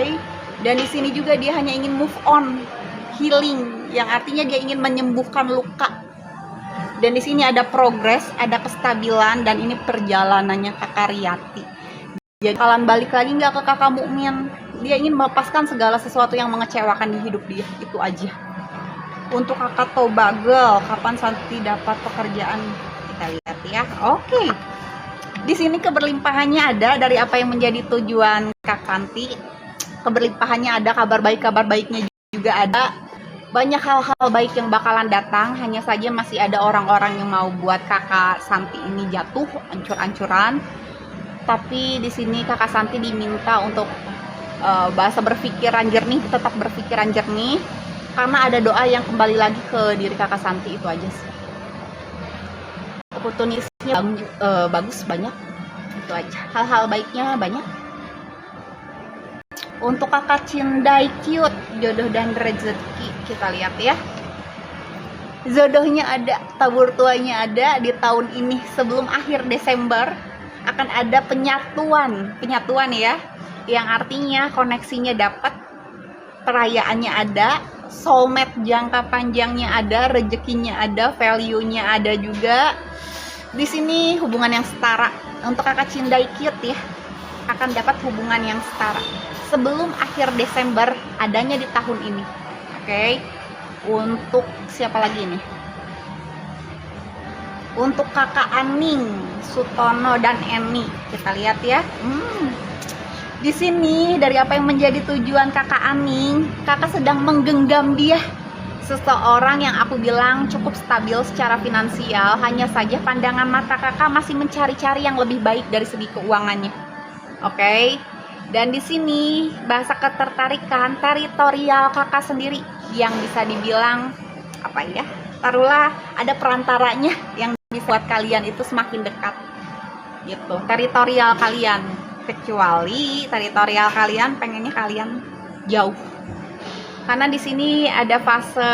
Dan di sini juga dia hanya ingin move on, healing, yang artinya dia ingin menyembuhkan luka. Dan di sini ada progres, ada kestabilan, dan ini perjalanannya kakak Riyati. Jadi kalian balik lagi nggak ke kakak Mukmin? Dia ingin melepaskan segala sesuatu yang mengecewakan di hidup dia, itu aja. Untuk kakak Tobagel, kapan Santi dapat pekerjaan? Kita lihat ya. Oke. Di sini keberlimpahannya ada dari apa yang menjadi tujuan Kak Santi. Keberlimpahannya ada, kabar baiknya juga ada. Banyak hal-hal baik yang bakalan datang, hanya saja masih ada orang-orang yang mau buat kakak Santi ini jatuh ancur-ancuran. Tapi di sini kakak Santi diminta untuk bahasa berpikiran jernih, tetap berpikiran jernih, karena ada doa yang kembali lagi ke diri kakak Santi. Itu aja sih. Opportunity-nya bagus, banyak. Itu aja. Hal-hal baiknya banyak. Untuk kakak Cindai Cute, jodoh dan rezeki, kita lihat ya. Jodohnya ada, tabur tuanya ada di tahun ini. Sebelum akhir Desember akan ada penyatuan ya, yang artinya koneksinya dapat, perayaannya ada, soulmate jangka panjangnya ada, rezekinya ada, value-nya ada juga. Di sini hubungan yang setara. Untuk kakak Cindai Cute ya, akan dapat hubungan yang setara sebelum akhir Desember, adanya di tahun ini. Oke. Untuk siapa lagi nih? Untuk kakak Aning, Sutono dan Eni, kita lihat ya. Di sini dari apa yang menjadi tujuan kakak Aning, kakak sedang menggenggam dia. Seseorang yang aku bilang cukup stabil secara finansial, hanya saja pandangan mata kakak masih mencari-cari yang lebih baik dari segi keuangannya. Oke. Dan di sini bahasa ketertarikan teritorial kakak sendiri yang bisa dibilang apa ya? Taruhlah ada perantaranya yang bisa buat kalian itu semakin dekat. Gitu. Teritorial kalian, kecuali teritorial kalian pengennya kalian jauh. Karena di sini ada fase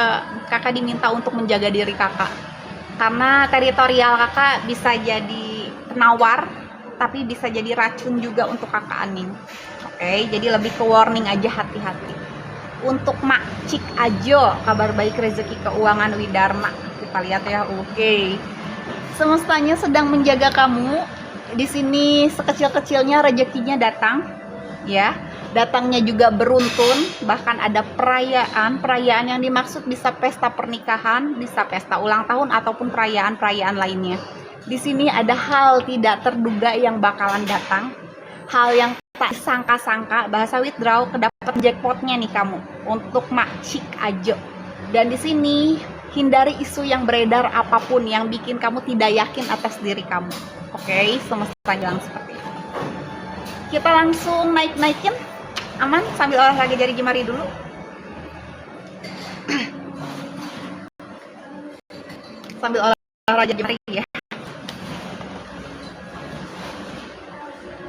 kakak diminta untuk menjaga diri kakak. Karena teritorial kakak bisa jadi penawar, tapi bisa jadi racun juga untuk kakak Aning. Oke, jadi lebih ke warning aja, hati-hati. Untuk Mak Cik Ajo, kabar baik rezeki keuangan Widharma. Kita lihat ya. Oke. Semestanya sedang menjaga kamu. Di sini sekecil-kecilnya rezekinya datang, ya. Datangnya juga beruntun, bahkan ada perayaan yang dimaksud bisa pesta pernikahan, bisa pesta ulang tahun ataupun perayaan-perayaan lainnya. Di sini ada hal tidak terduga yang bakalan datang, hal yang tak sangka-sangka. Bahasa withdraw, kedapat jackpotnya nih kamu untuk Mak Cik Ajo. Dan di sini hindari isu yang beredar apapun yang bikin kamu tidak yakin atas diri kamu. Oke, semesta jalan seperti itu. Kita langsung naikin, aman sambil olahraga jari jemari dulu. Sambil olahraga jari ya.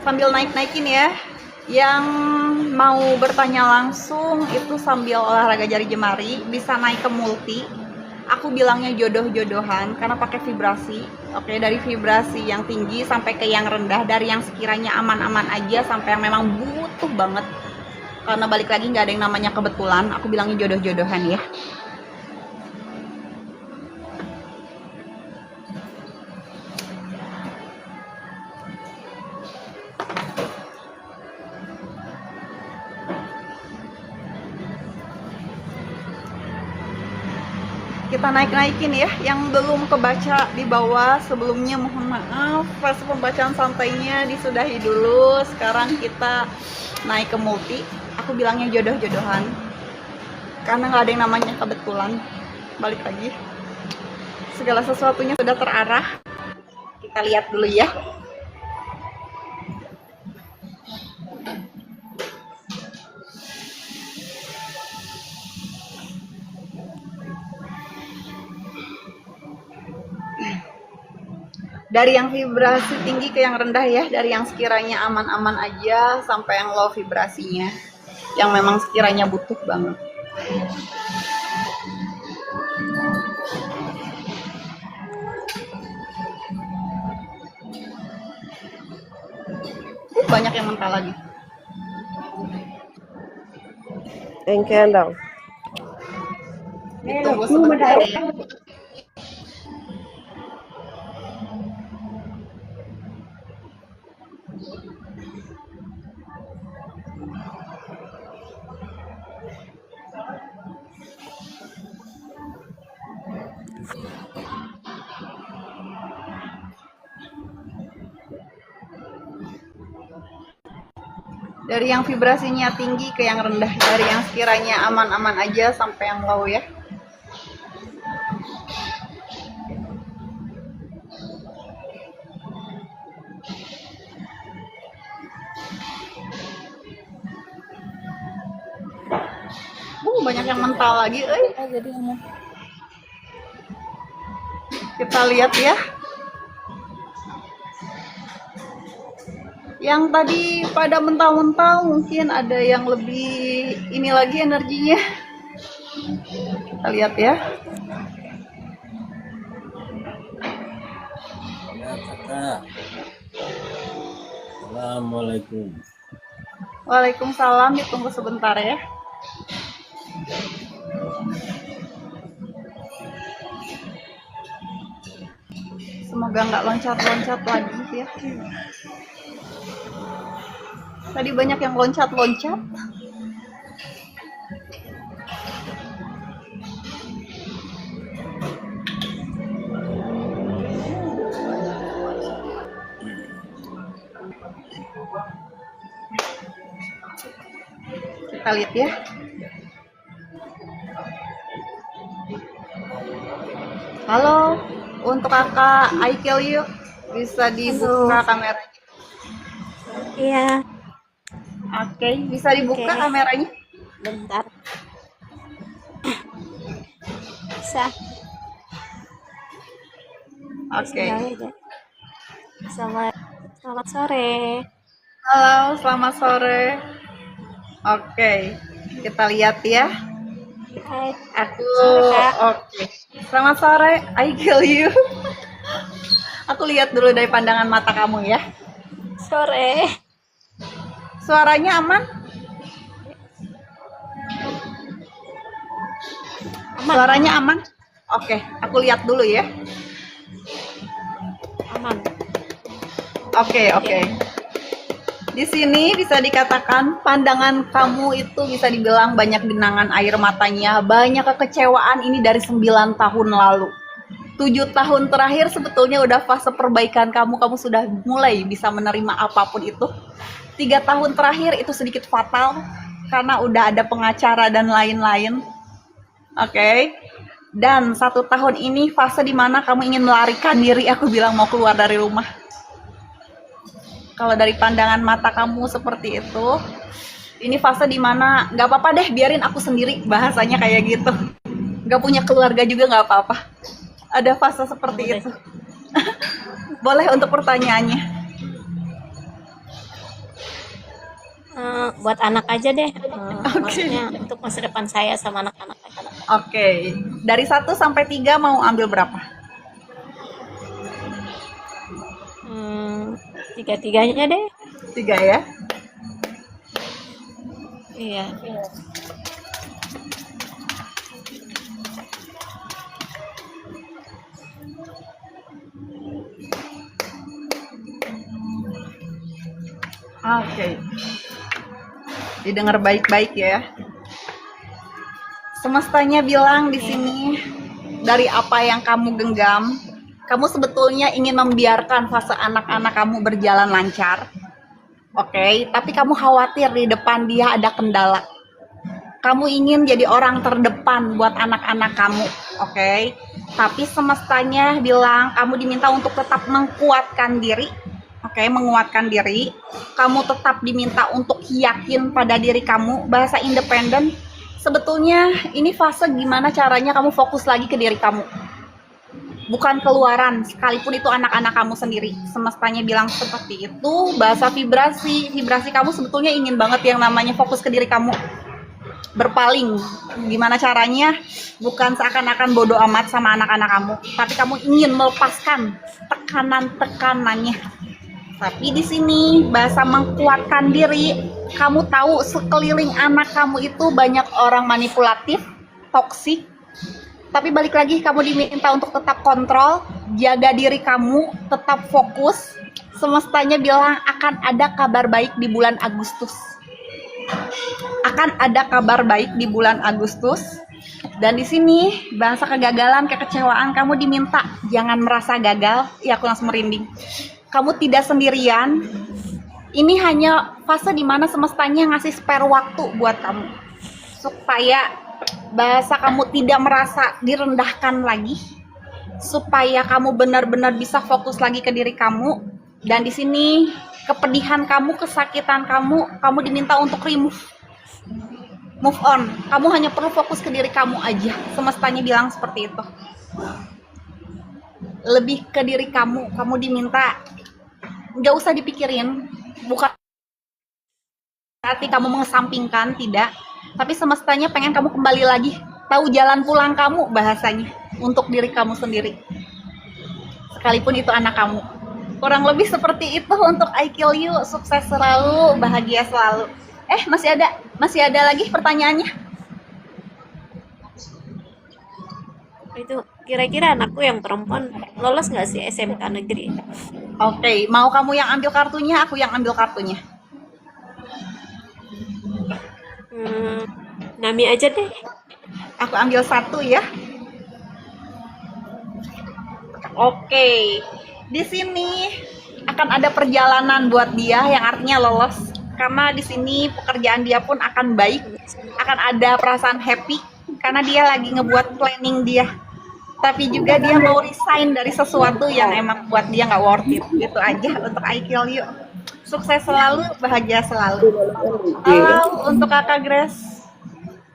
Sambil naikin ya. Yang mau bertanya langsung itu sambil olahraga jari jemari bisa naik ke multi. Aku bilangnya jodoh-jodohan karena pakai vibrasi. Oke, dari vibrasi yang tinggi sampai ke yang rendah, dari yang sekiranya aman-aman aja sampai yang memang butuh banget. Karena balik lagi nggak ada yang namanya kebetulan. Aku bilangnya jodoh-jodohan ya. Kita naikin ya. Yang belum kebaca di bawah sebelumnya mohon maaf, fase pembacaan santainya disudahi dulu. Sekarang kita naik ke multi. Aku bilangnya jodoh-jodohan karena nggak ada yang namanya kebetulan. Balik lagi, segala sesuatunya sudah terarah. Kita lihat dulu ya. Dari yang vibrasi tinggi ke yang rendah ya, dari yang sekiranya aman-aman aja sampai yang low vibrasinya, yang memang sekiranya butuh banget. Banyak yang mentah lagi. Candle. Tunggu sebentar ya. Dari yang vibrasinya tinggi ke yang rendah, dari yang sekiranya aman-aman aja sampai yang low ya. banyak yang mental lagi. Jadi Kita lihat ya. Yang tadi pada mental-mental mungkin ada yang lebih ini lagi energinya. Kita lihat ya. Ya kakak. Assalamualaikum. Waalaikumsalam, ditunggu sebentar ya. Semoga nggak loncat-loncat lagi ya. Tadi banyak yang loncat-loncat. Kita lihat ya. Halo, untuk kakak I Kill You bisa dibuka kameranya. iya, Oke, bisa dibuka Oke. kameranya. bentar. Bisa. Oke. Selamat sore. Halo, selamat sore. Oke, kita lihat ya. Hai. Aku Sore, Kak. oke. Selamat sore, I Kill You. Aku lihat dulu dari pandangan mata kamu ya. Sore. Suaranya aman? Aman. Suaranya aman? Oke, aku lihat dulu ya. Aman. Oke. Di sini bisa dikatakan pandangan kamu itu bisa dibilang banyak genangan air matanya, banyak kekecewaan ini dari 9 tahun lalu. 7 tahun terakhir sebetulnya udah fase perbaikan kamu sudah mulai bisa menerima apapun itu. 3 tahun terakhir itu sedikit fatal karena udah ada pengacara dan lain-lain. Oke. Dan 1 tahun ini fase dimana kamu ingin melarikan diri, aku bilang mau keluar dari rumah. Kalau dari pandangan mata kamu seperti itu, ini fase dimana nggak apa-apa deh, biarin aku sendiri, bahasanya kayak gitu. Nggak punya keluarga juga nggak apa-apa. Ada fase seperti Boleh. itu. Boleh untuk pertanyaannya. Buat anak aja deh. Maksudnya untuk masa depan saya sama anak-anak. Oke, dari 1 sampai 3 mau ambil berapa? Tiga-tiganya deh. 3 ya. Iya. Oke. Didengar baik-baik ya. Semestanya bilang di sini dari apa yang kamu genggam, kamu sebetulnya ingin membiarkan fase anak-anak kamu berjalan lancar. Oke, tapi kamu khawatir di depan dia ada kendala. Kamu ingin jadi orang terdepan buat anak-anak kamu, oke? Tapi semestanya bilang kamu diminta untuk tetap menguatkan diri. Oke, menguatkan diri. Kamu tetap diminta untuk yakin pada diri kamu, bahasa independen. Sebetulnya ini fase gimana caranya kamu fokus lagi ke diri kamu. Bukan keluaran, sekalipun itu anak-anak kamu sendiri. Semestanya bilang seperti itu, bahasa vibrasi. Vibrasi kamu sebetulnya ingin banget yang namanya fokus ke diri kamu. Berpaling, gimana caranya? Bukan seakan-akan bodoh amat sama anak-anak kamu, tapi kamu ingin melepaskan tekanan-tekanannya. Tapi di sini bahasa menguatkan diri, kamu tahu sekeliling anak kamu itu banyak orang manipulatif, toksik. Tapi balik lagi, kamu diminta untuk tetap kontrol, jaga diri kamu, tetap fokus. Semestanya bilang akan ada kabar baik di bulan Agustus. Akan ada kabar baik di bulan Agustus. Dan di sini bahasa kegagalan, kekecewaan, kamu diminta jangan merasa gagal. Ya, aku langsung merinding. Kamu tidak sendirian. Ini hanya fase dimana semestanya ngasih spare waktu buat kamu supaya bahasa kamu tidak merasa direndahkan lagi, supaya kamu benar-benar bisa fokus lagi ke diri kamu. Dan di sini kepedihan kamu, kesakitan kamu diminta untuk remove. Move on. Kamu hanya perlu fokus ke diri kamu aja. Semestanya bilang seperti itu. Lebih ke diri kamu. Kamu diminta nggak usah dipikirin. Bukan berarti kamu mengesampingkan, tidak. Tapi semestanya pengen kamu kembali lagi. Tahu jalan pulang kamu bahasanya. Untuk diri kamu sendiri. Sekalipun itu anak kamu. Kurang lebih seperti itu untuk I Kill You. Sukses selalu, bahagia selalu. Masih ada lagi pertanyaannya? Itu kira-kira anakku yang perempuan lolos nggak sih SMK negeri? Oke, mau kamu yang ambil kartunya, aku yang ambil kartunya. Nami aja deh. Aku ambil satu ya. Oke, di sini akan ada perjalanan buat dia yang artinya lolos. Karena di sini pekerjaan dia pun akan baik, akan ada perasaan happy karena dia lagi ngebuat planning dia. Tapi juga dia mau resign dari sesuatu yang emang buat dia nggak worth it. Gitu aja untuk I Kill You. Sukses selalu, bahagia selalu. Halo untuk Kakak Grace.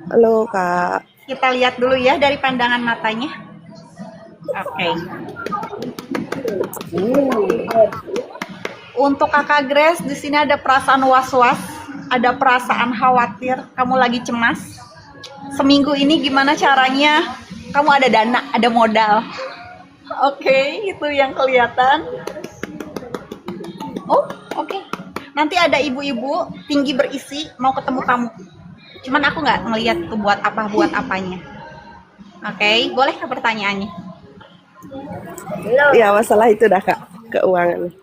Halo Kak. Kita lihat dulu ya dari pandangan matanya. Oke. Untuk Kakak Grace, di sini ada perasaan was-was, ada perasaan khawatir, kamu lagi cemas. Seminggu ini gimana caranya? Kamu ada dana, ada modal. Oke, itu yang kelihatan. Oh, oke. Nanti ada ibu-ibu tinggi berisi mau ketemu kamu. Cuman aku nggak ngelihat itu buat apanya. Oke, boleh ke pertanyaannya? Ya masalah itu dah Kak, keuangan.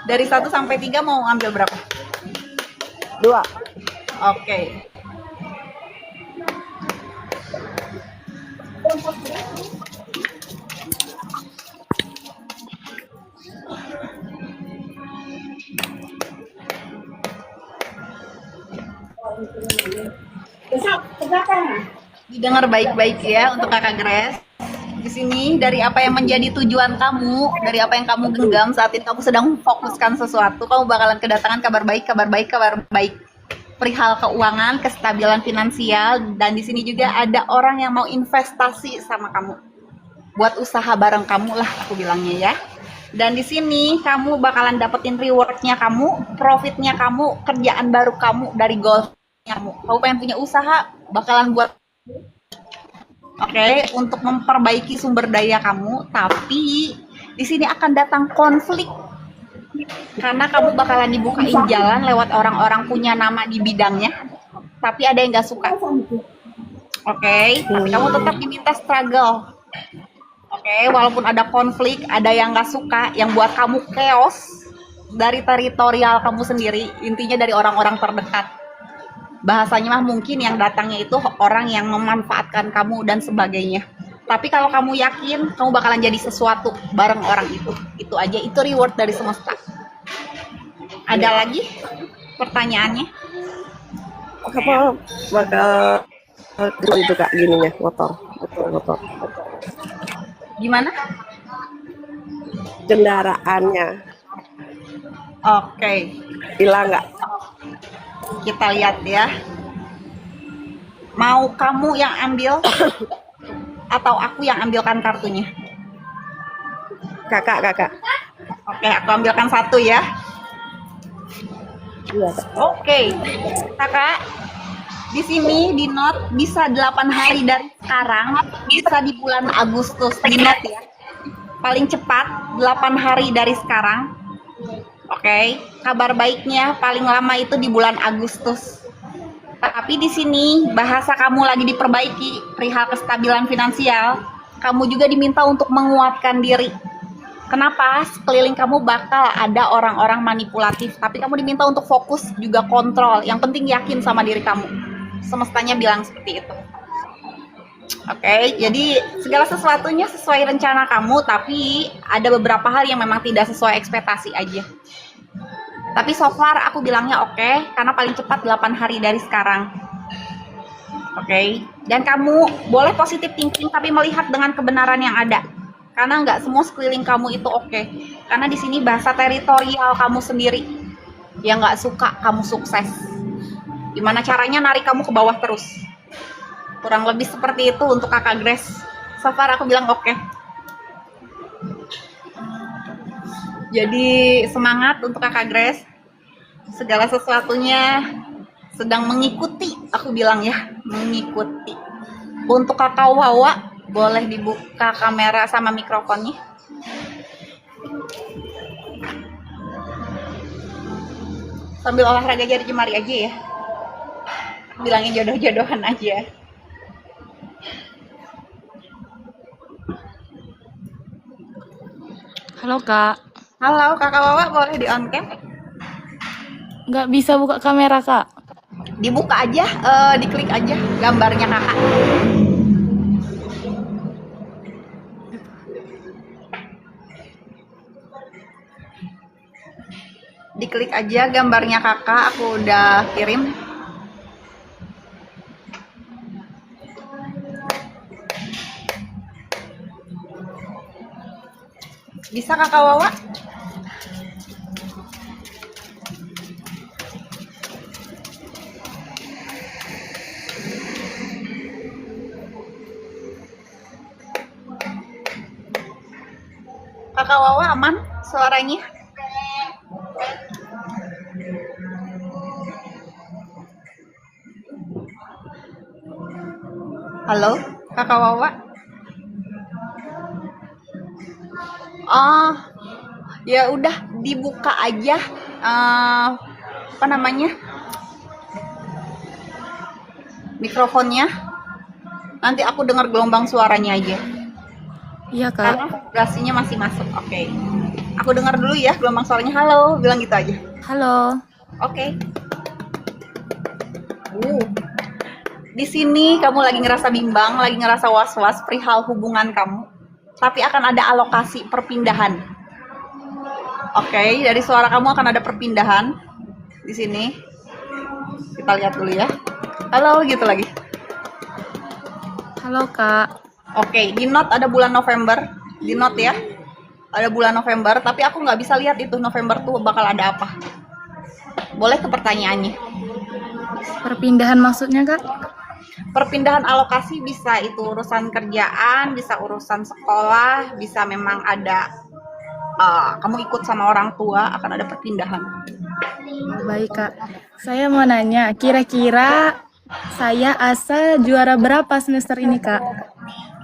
Dari 1 sampai 3 mau ambil berapa? 2. Oke. Didengar baik-baik ya untuk Kakak Grace. Di sini dari apa yang menjadi tujuan kamu, dari apa yang kamu genggam saat ini kamu sedang fokuskan sesuatu, kamu bakalan kedatangan kabar baik perihal keuangan, kestabilan finansial, dan di sini juga ada orang yang mau investasi sama kamu, buat usaha bareng kamu lah aku bilangnya ya. Dan di sini kamu bakalan dapetin rewardnya kamu, profitnya kamu, kerjaan baru kamu dari goalsnya kamu. Kamu pengen punya usaha, bakalan buat Oke, untuk memperbaiki sumber daya kamu, tapi di sini akan datang konflik karena kamu bakalan dibukain jalan lewat orang-orang punya nama di bidangnya, tapi ada yang nggak suka. Oke, tapi kamu tetap diminta struggle. Oke, walaupun ada konflik, ada yang nggak suka, yang buat kamu chaos dari teritorial kamu sendiri, intinya dari orang-orang terdekat. Bahasanya mah mungkin yang datangnya itu orang yang memanfaatkan kamu dan sebagainya. Tapi kalau kamu yakin kamu bakalan jadi sesuatu bareng orang itu aja, itu reward dari semesta. Ada lagi pertanyaannya? Apa bakal itu Kak gininya motor. Gimana? Kendaraannya Oke, hilang nggak? kita lihat ya. Mau kamu yang ambil atau aku yang ambilkan kartunya? Kakak. Oke, aku ambilkan satu ya. Iya Kak. Oke, kakak, di sini di note bisa 8 hari dari sekarang, bisa di bulan Agustus, di note ya. Paling cepat 8 hari dari sekarang. Oke, kabar baiknya paling lama itu di bulan Agustus. Tapi di sini bahasa kamu lagi diperbaiki perihal kestabilan finansial. Kamu juga diminta untuk menguatkan diri. Kenapa? Sekeliling kamu bakal ada orang-orang manipulatif, tapi kamu diminta untuk fokus juga kontrol. Yang penting yakin sama diri kamu. Semestanya bilang seperti itu. Oke, jadi segala sesuatunya sesuai rencana kamu, tapi ada beberapa hal yang memang tidak sesuai ekspektasi aja. Tapi so far aku bilangnya oke, karena paling cepat 8 hari dari sekarang. Oke, dan kamu boleh positive thinking tapi melihat dengan kebenaran yang ada. Karena nggak semua sekeliling kamu itu oke. Karena di sini bahasa teritorial kamu sendiri yang nggak suka kamu sukses. Di Gimana caranya narik kamu ke bawah terus. Kurang lebih seperti itu untuk kakak Grace. So far aku bilang oke. Jadi semangat untuk kakak Grace. Segala sesuatunya sedang mengikuti, aku bilang ya, mengikuti. Untuk kakak Wawa, boleh dibuka kamera sama mikrofonnya. Sambil olahraga jari jemari aja ya. Bilangin jodoh-jodohan aja. Halo Kak, Halo kakak Wawa, boleh di on cam? nggak bisa buka kamera Kak. Dibuka aja, diklik aja gambarnya kakak. Diklik aja gambarnya kakak, aku udah kirim. Bisa kakak Wawa? Kakak Wawa aman suaranya? Halo, kakak Wawa? Oh, ya udah dibuka aja. Apa namanya? Mikrofonnya. Nanti aku dengar gelombang suaranya aja. Iya Karena Kak. vibrasinya masih masuk. Oke. Aku dengar dulu ya gelombang suaranya. Halo, bilang gitu aja. Halo. Oke. Di sini kamu lagi ngerasa bimbang, lagi ngerasa was-was perihal hubungan kamu. Tapi akan ada alokasi perpindahan. Oke, dari suara kamu akan ada perpindahan di sini. Kita lihat dulu ya. Halo, gitu lagi. Halo Kak. Oke, di note ada bulan November. Di note ya. Ada bulan November, tapi aku nggak bisa lihat itu November tuh bakal ada apa. Boleh ke pertanyaannya. Perpindahan maksudnya Kak? Perpindahan alokasi bisa itu urusan kerjaan, bisa urusan sekolah, bisa memang ada kamu ikut sama orang tua, akan ada perpindahan. Baik Kak. Saya mau nanya, kira-kira saya asa juara berapa semester ini Kak?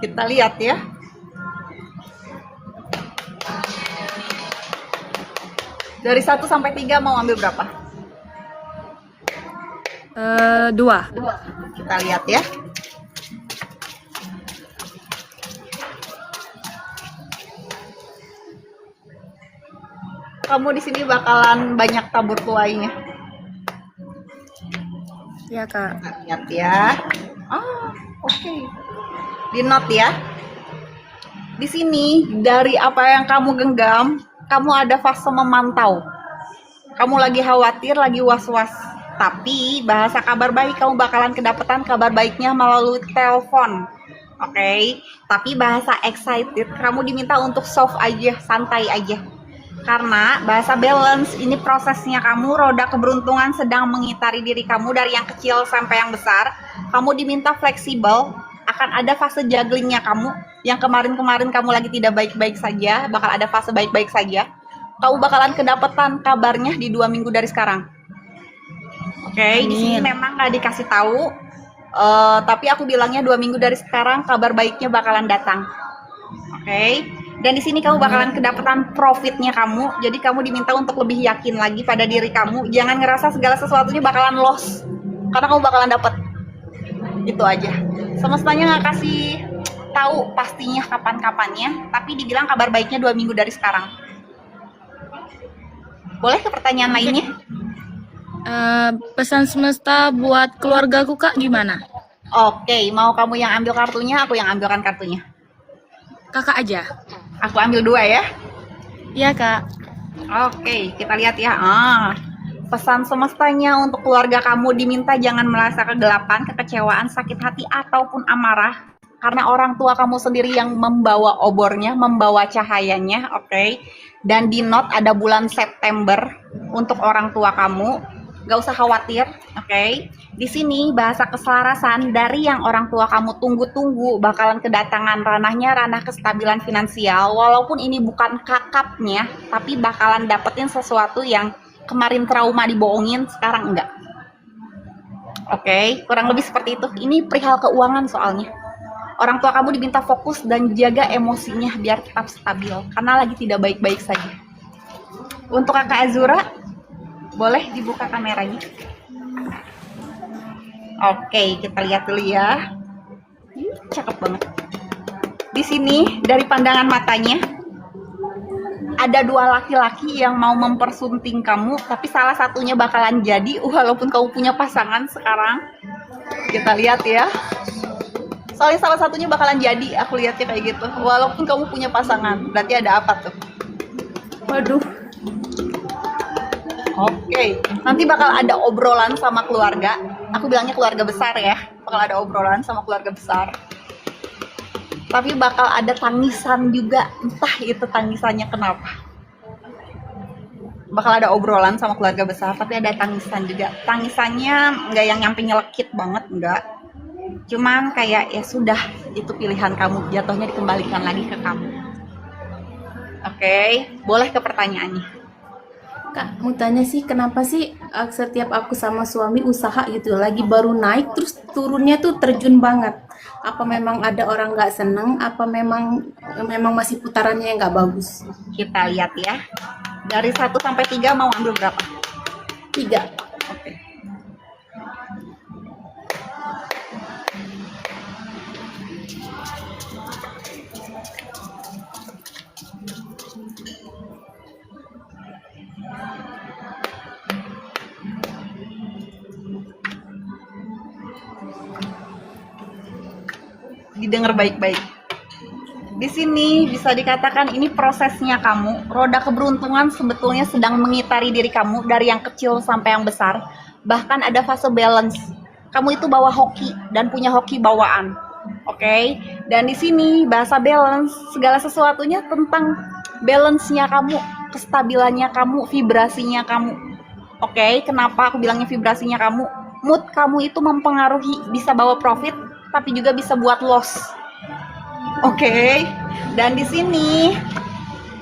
Kita lihat ya. Dari 1 sampai 3 mau ambil berapa? 2. Kita lihat ya. Kamu di sini bakalan banyak tabur tuainya. Ya Kak. Kita lihat ya. Oke. Di note ya. Di sini dari apa yang kamu genggam, kamu ada fase memantau. Kamu lagi khawatir, lagi was-was. Tapi bahasa kabar baik, kamu bakalan kedapatan kabar baiknya melalui telepon. Oke. Tapi bahasa excited, kamu diminta untuk soft aja, santai aja. Karena bahasa balance ini prosesnya kamu, roda keberuntungan sedang mengitari diri kamu dari yang kecil sampai yang besar. Kamu diminta fleksibel, akan ada fase jugglingnya kamu. Yang kemarin-kemarin kamu lagi tidak baik-baik saja, bakal ada fase baik-baik saja. Kamu bakalan kedapatan kabarnya di 2 minggu dari sekarang. Oke, di sini memang nggak dikasih tahu, tapi aku bilangnya 2 minggu dari sekarang kabar baiknya bakalan datang. Oke, dan di sini kamu bakalan kedapatan profitnya kamu. Jadi kamu diminta untuk lebih yakin lagi pada diri kamu. Jangan ngerasa segala sesuatunya bakalan loss, karena kamu bakalan dapet. Itu aja. Semestanya nggak kasih tahu pastinya kapan-kapannya, tapi dibilang kabar baiknya 2 minggu dari sekarang. Boleh ke pertanyaan lainnya? Pesan semesta buat keluargaku Kak gimana? Oke, mau kamu yang ambil kartunya, aku yang ambilkan kartunya. Kakak aja. Aku ambil 2 ya. Iya Kak. Oke, kita lihat ya. Pesan semestanya untuk keluarga kamu diminta jangan merasa kegelapan, kekecewaan, sakit hati, ataupun amarah. Karena orang tua kamu sendiri yang membawa obornya, membawa cahayanya, oke. Dan di note ada bulan September untuk orang tua kamu. Gak usah khawatir, oke? Di sini bahasa keselarasan dari yang orang tua kamu tunggu-tunggu bakalan kedatangan ranahnya ranah kestabilan finansial. Walaupun ini bukan kakapnya, tapi bakalan dapetin sesuatu yang kemarin trauma dibohongin, sekarang enggak. Oke, kurang lebih seperti itu. Ini perihal keuangan soalnya. Orang tua kamu diminta fokus dan jaga emosinya biar tetap stabil, karena lagi tidak baik-baik saja. Untuk kakak Azura, boleh dibuka kameranya. Oke, kita lihat dulu ya. Cakep banget. Di sini dari pandangan matanya ada dua laki-laki yang mau mempersunting kamu, tapi salah satunya bakalan jadi walaupun kamu punya pasangan sekarang. Kita lihat ya. Soalnya salah satunya bakalan jadi, aku lihatnya kayak gitu. Walaupun kamu punya pasangan, berarti ada apa tuh? Waduh. Oke, nanti bakal ada obrolan sama keluarga. Aku bilangnya keluarga besar ya. Bakal ada obrolan sama keluarga besar. Tapi bakal ada tangisan juga. Entah itu tangisannya kenapa. Bakal ada obrolan sama keluarga besar, tapi ada tangisan juga. Tangisannya nggak yang nyampe nyelekit banget, enggak. Cuman kayak ya sudah, itu pilihan kamu. Jatuhnya dikembalikan lagi ke kamu. Oke, boleh ke pertanyaannya. Kak, mau tanya sih, kenapa sih setiap aku sama suami usaha gitu, lagi baru naik terus turunnya tuh terjun banget? Apa memang ada orang nggak seneng? Apa memang masih putarannya yang nggak bagus? Kita lihat ya. Dari 1 sampai 3 mau ambil berapa? 3. Oke. Didengar baik-baik. Di sini bisa dikatakan ini prosesnya kamu. Roda keberuntungan sebetulnya sedang mengitari diri kamu dari yang kecil sampai yang besar. Bahkan ada fase balance. Kamu itu bawa hoki dan punya hoki bawaan. Oke? Dan di sini bahasa balance, segala sesuatunya tentang balance-nya kamu, kestabilannya kamu, vibrasinya kamu. Oke, kenapa aku bilangnya vibrasinya kamu? Mood kamu itu mempengaruhi, bisa bawa profit tapi juga bisa buat loss. Oke. Dan di sini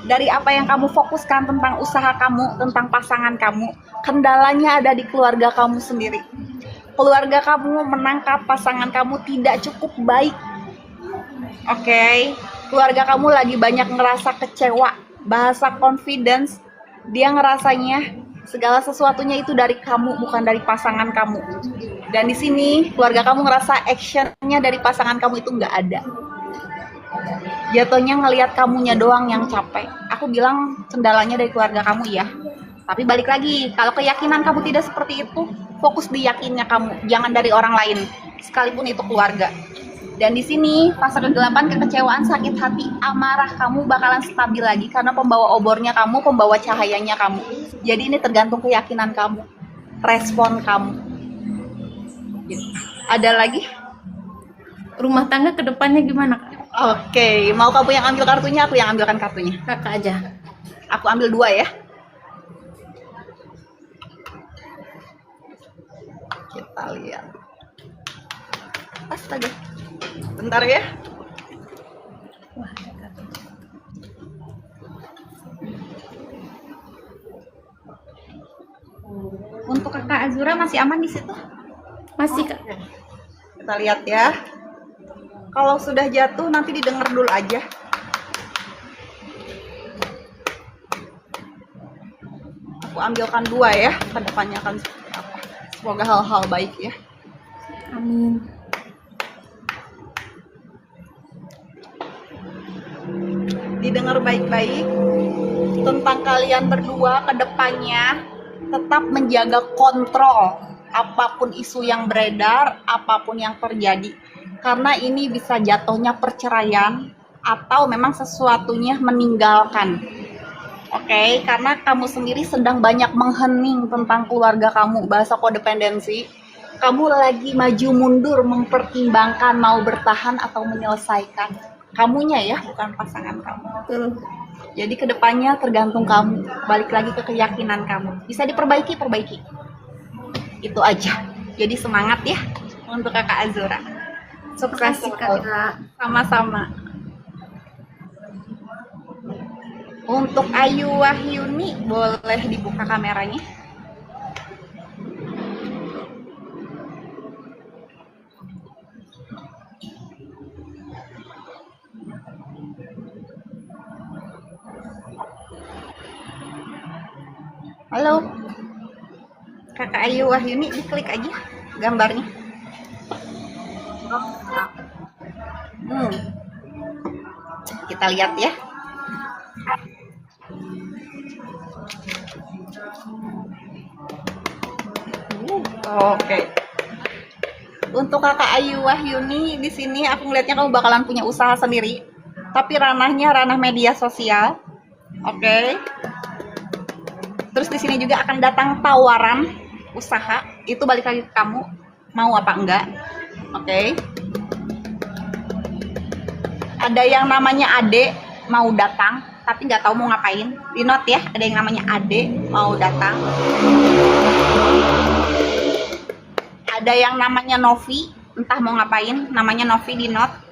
dari apa yang kamu fokuskan tentang usaha kamu, tentang pasangan kamu, kendalanya ada di keluarga kamu sendiri. Keluarga kamu menangkap pasangan kamu tidak cukup baik. Oke. Keluarga kamu lagi banyak ngerasa kecewa. Bahasa confidence, dia ngerasanya segala sesuatunya itu dari kamu, bukan dari pasangan kamu. Dan di sini keluarga kamu ngerasa actionnya dari pasangan kamu itu nggak ada. Jatuhnya ngelihat kamunya doang yang capek. Aku bilang kendalanya dari keluarga kamu ya. Tapi balik lagi, kalau keyakinan kamu tidak seperti itu, fokus di yakinnya kamu, jangan dari orang lain, sekalipun itu keluarga. Dan di sini fase kegelapan, kekecewaan, sakit hati, amarah kamu bakalan stabil lagi karena pembawa obornya kamu, pembawa cahayanya kamu. Jadi ini tergantung keyakinan kamu, respon kamu. Gitu. Ada lagi? Rumah tangga ke depannya gimana, Kak? Oke, mau kamu yang ambil kartunya, aku yang ambilkan kartunya. Kakak aja. Aku ambil 2 ya. Kita lihat. Astaga. Bentar ya. Untuk kakak Azura masih aman di situ? Masih, Kak. Kita lihat ya. Kalau sudah jatuh nanti didengar dulu aja. Aku ambilkan 2 ya. Kedepannya akan seperti apa. Semoga hal-hal baik ya. Amin. Didengar baik-baik tentang kalian berdua ke depannya, tetap menjaga kontrol apapun isu yang beredar, apapun yang terjadi, karena ini bisa jatuhnya perceraian atau memang sesuatunya meninggalkan. Oke, karena kamu sendiri sedang banyak menghening tentang keluarga kamu, bahasa kodependensi. Kamu lagi maju mundur mempertimbangkan mau bertahan atau menyelesaikan. Kamunya ya, bukan pasangan kamu. Betul. Jadi kedepannya tergantung kamu. Balik lagi ke keyakinan kamu. Bisa diperbaiki, perbaiki. Itu aja. Jadi semangat ya untuk kakak Azura. Sukses Makasih kakak. sama-sama. Untuk Ayu Wahyuni boleh dibuka kameranya. Halo, kakak Ayu Wahyuni, diklik aja gambarnya. Kita lihat ya. Oke. Untuk kakak Ayu Wahyuni di sini aku ngelihatnya kamu bakalan punya usaha sendiri, tapi ranahnya ranah media sosial. Oke. Terus di sini juga akan datang tawaran usaha, itu balik lagi ke kamu mau apa enggak. Oke. Ada yang namanya Ade mau datang tapi nggak tahu mau ngapain. Di note ya, ada yang namanya Ade mau datang. Ada yang namanya Novi, entah mau ngapain, namanya Novi, di note.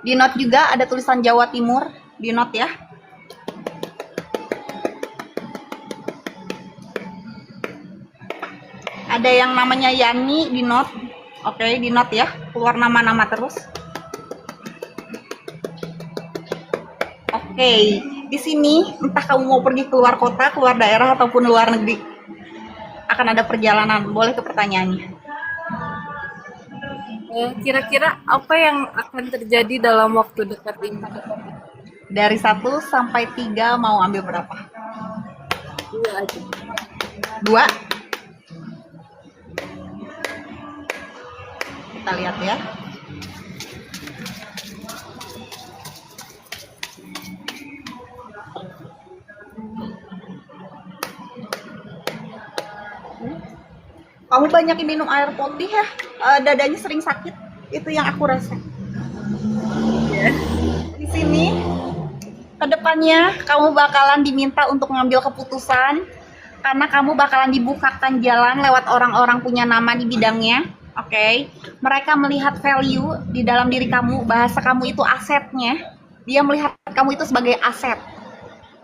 Di note juga ada tulisan Jawa Timur, di note ya. Ada yang namanya Yani, di note. Oke, di note ya, keluar nama-nama terus. Oke, di sini entah kamu mau pergi keluar kota, keluar daerah ataupun luar negeri, akan ada perjalanan. Boleh ke pertanyaannya. Kira-kira apa yang akan terjadi dalam waktu dekat ini? Dari 1 sampai 3 mau ambil berapa? 2 aja. 2. Kita lihat ya. Kamu banyak minum air putih ya, dadanya sering sakit. Itu yang aku rasa. Di sini, kedepannya kamu bakalan diminta untuk mengambil keputusan, karena kamu bakalan dibukakan jalan lewat orang-orang punya nama di bidangnya. Oke, mereka melihat value di dalam diri kamu, bahasa kamu itu asetnya. Dia melihat kamu itu sebagai aset.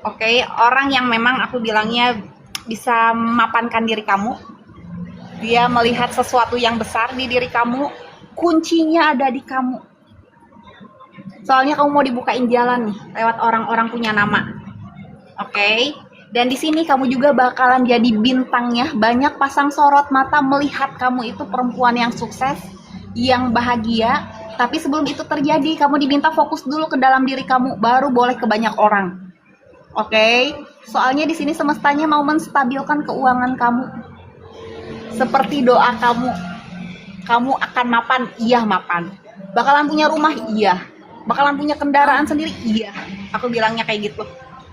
Oke, orang yang memang aku bilangnya bisa memapankan diri kamu. Dia melihat sesuatu yang besar di diri kamu, kuncinya ada di kamu. Soalnya kamu mau dibukain jalan nih lewat orang-orang punya nama. Oke. Dan di sini kamu juga bakalan jadi bintangnya. Banyak pasang sorot mata melihat kamu itu perempuan yang sukses, yang bahagia. Tapi sebelum itu terjadi, kamu diminta fokus dulu ke dalam diri kamu, baru boleh ke banyak orang. Oke. Soalnya di sini semestanya mau menstabilkan keuangan kamu. Seperti doa kamu, kamu akan mapan, iya mapan. Bakalan punya rumah, iya. Bakalan punya kendaraan sendiri, iya. Aku bilangnya kayak gitu.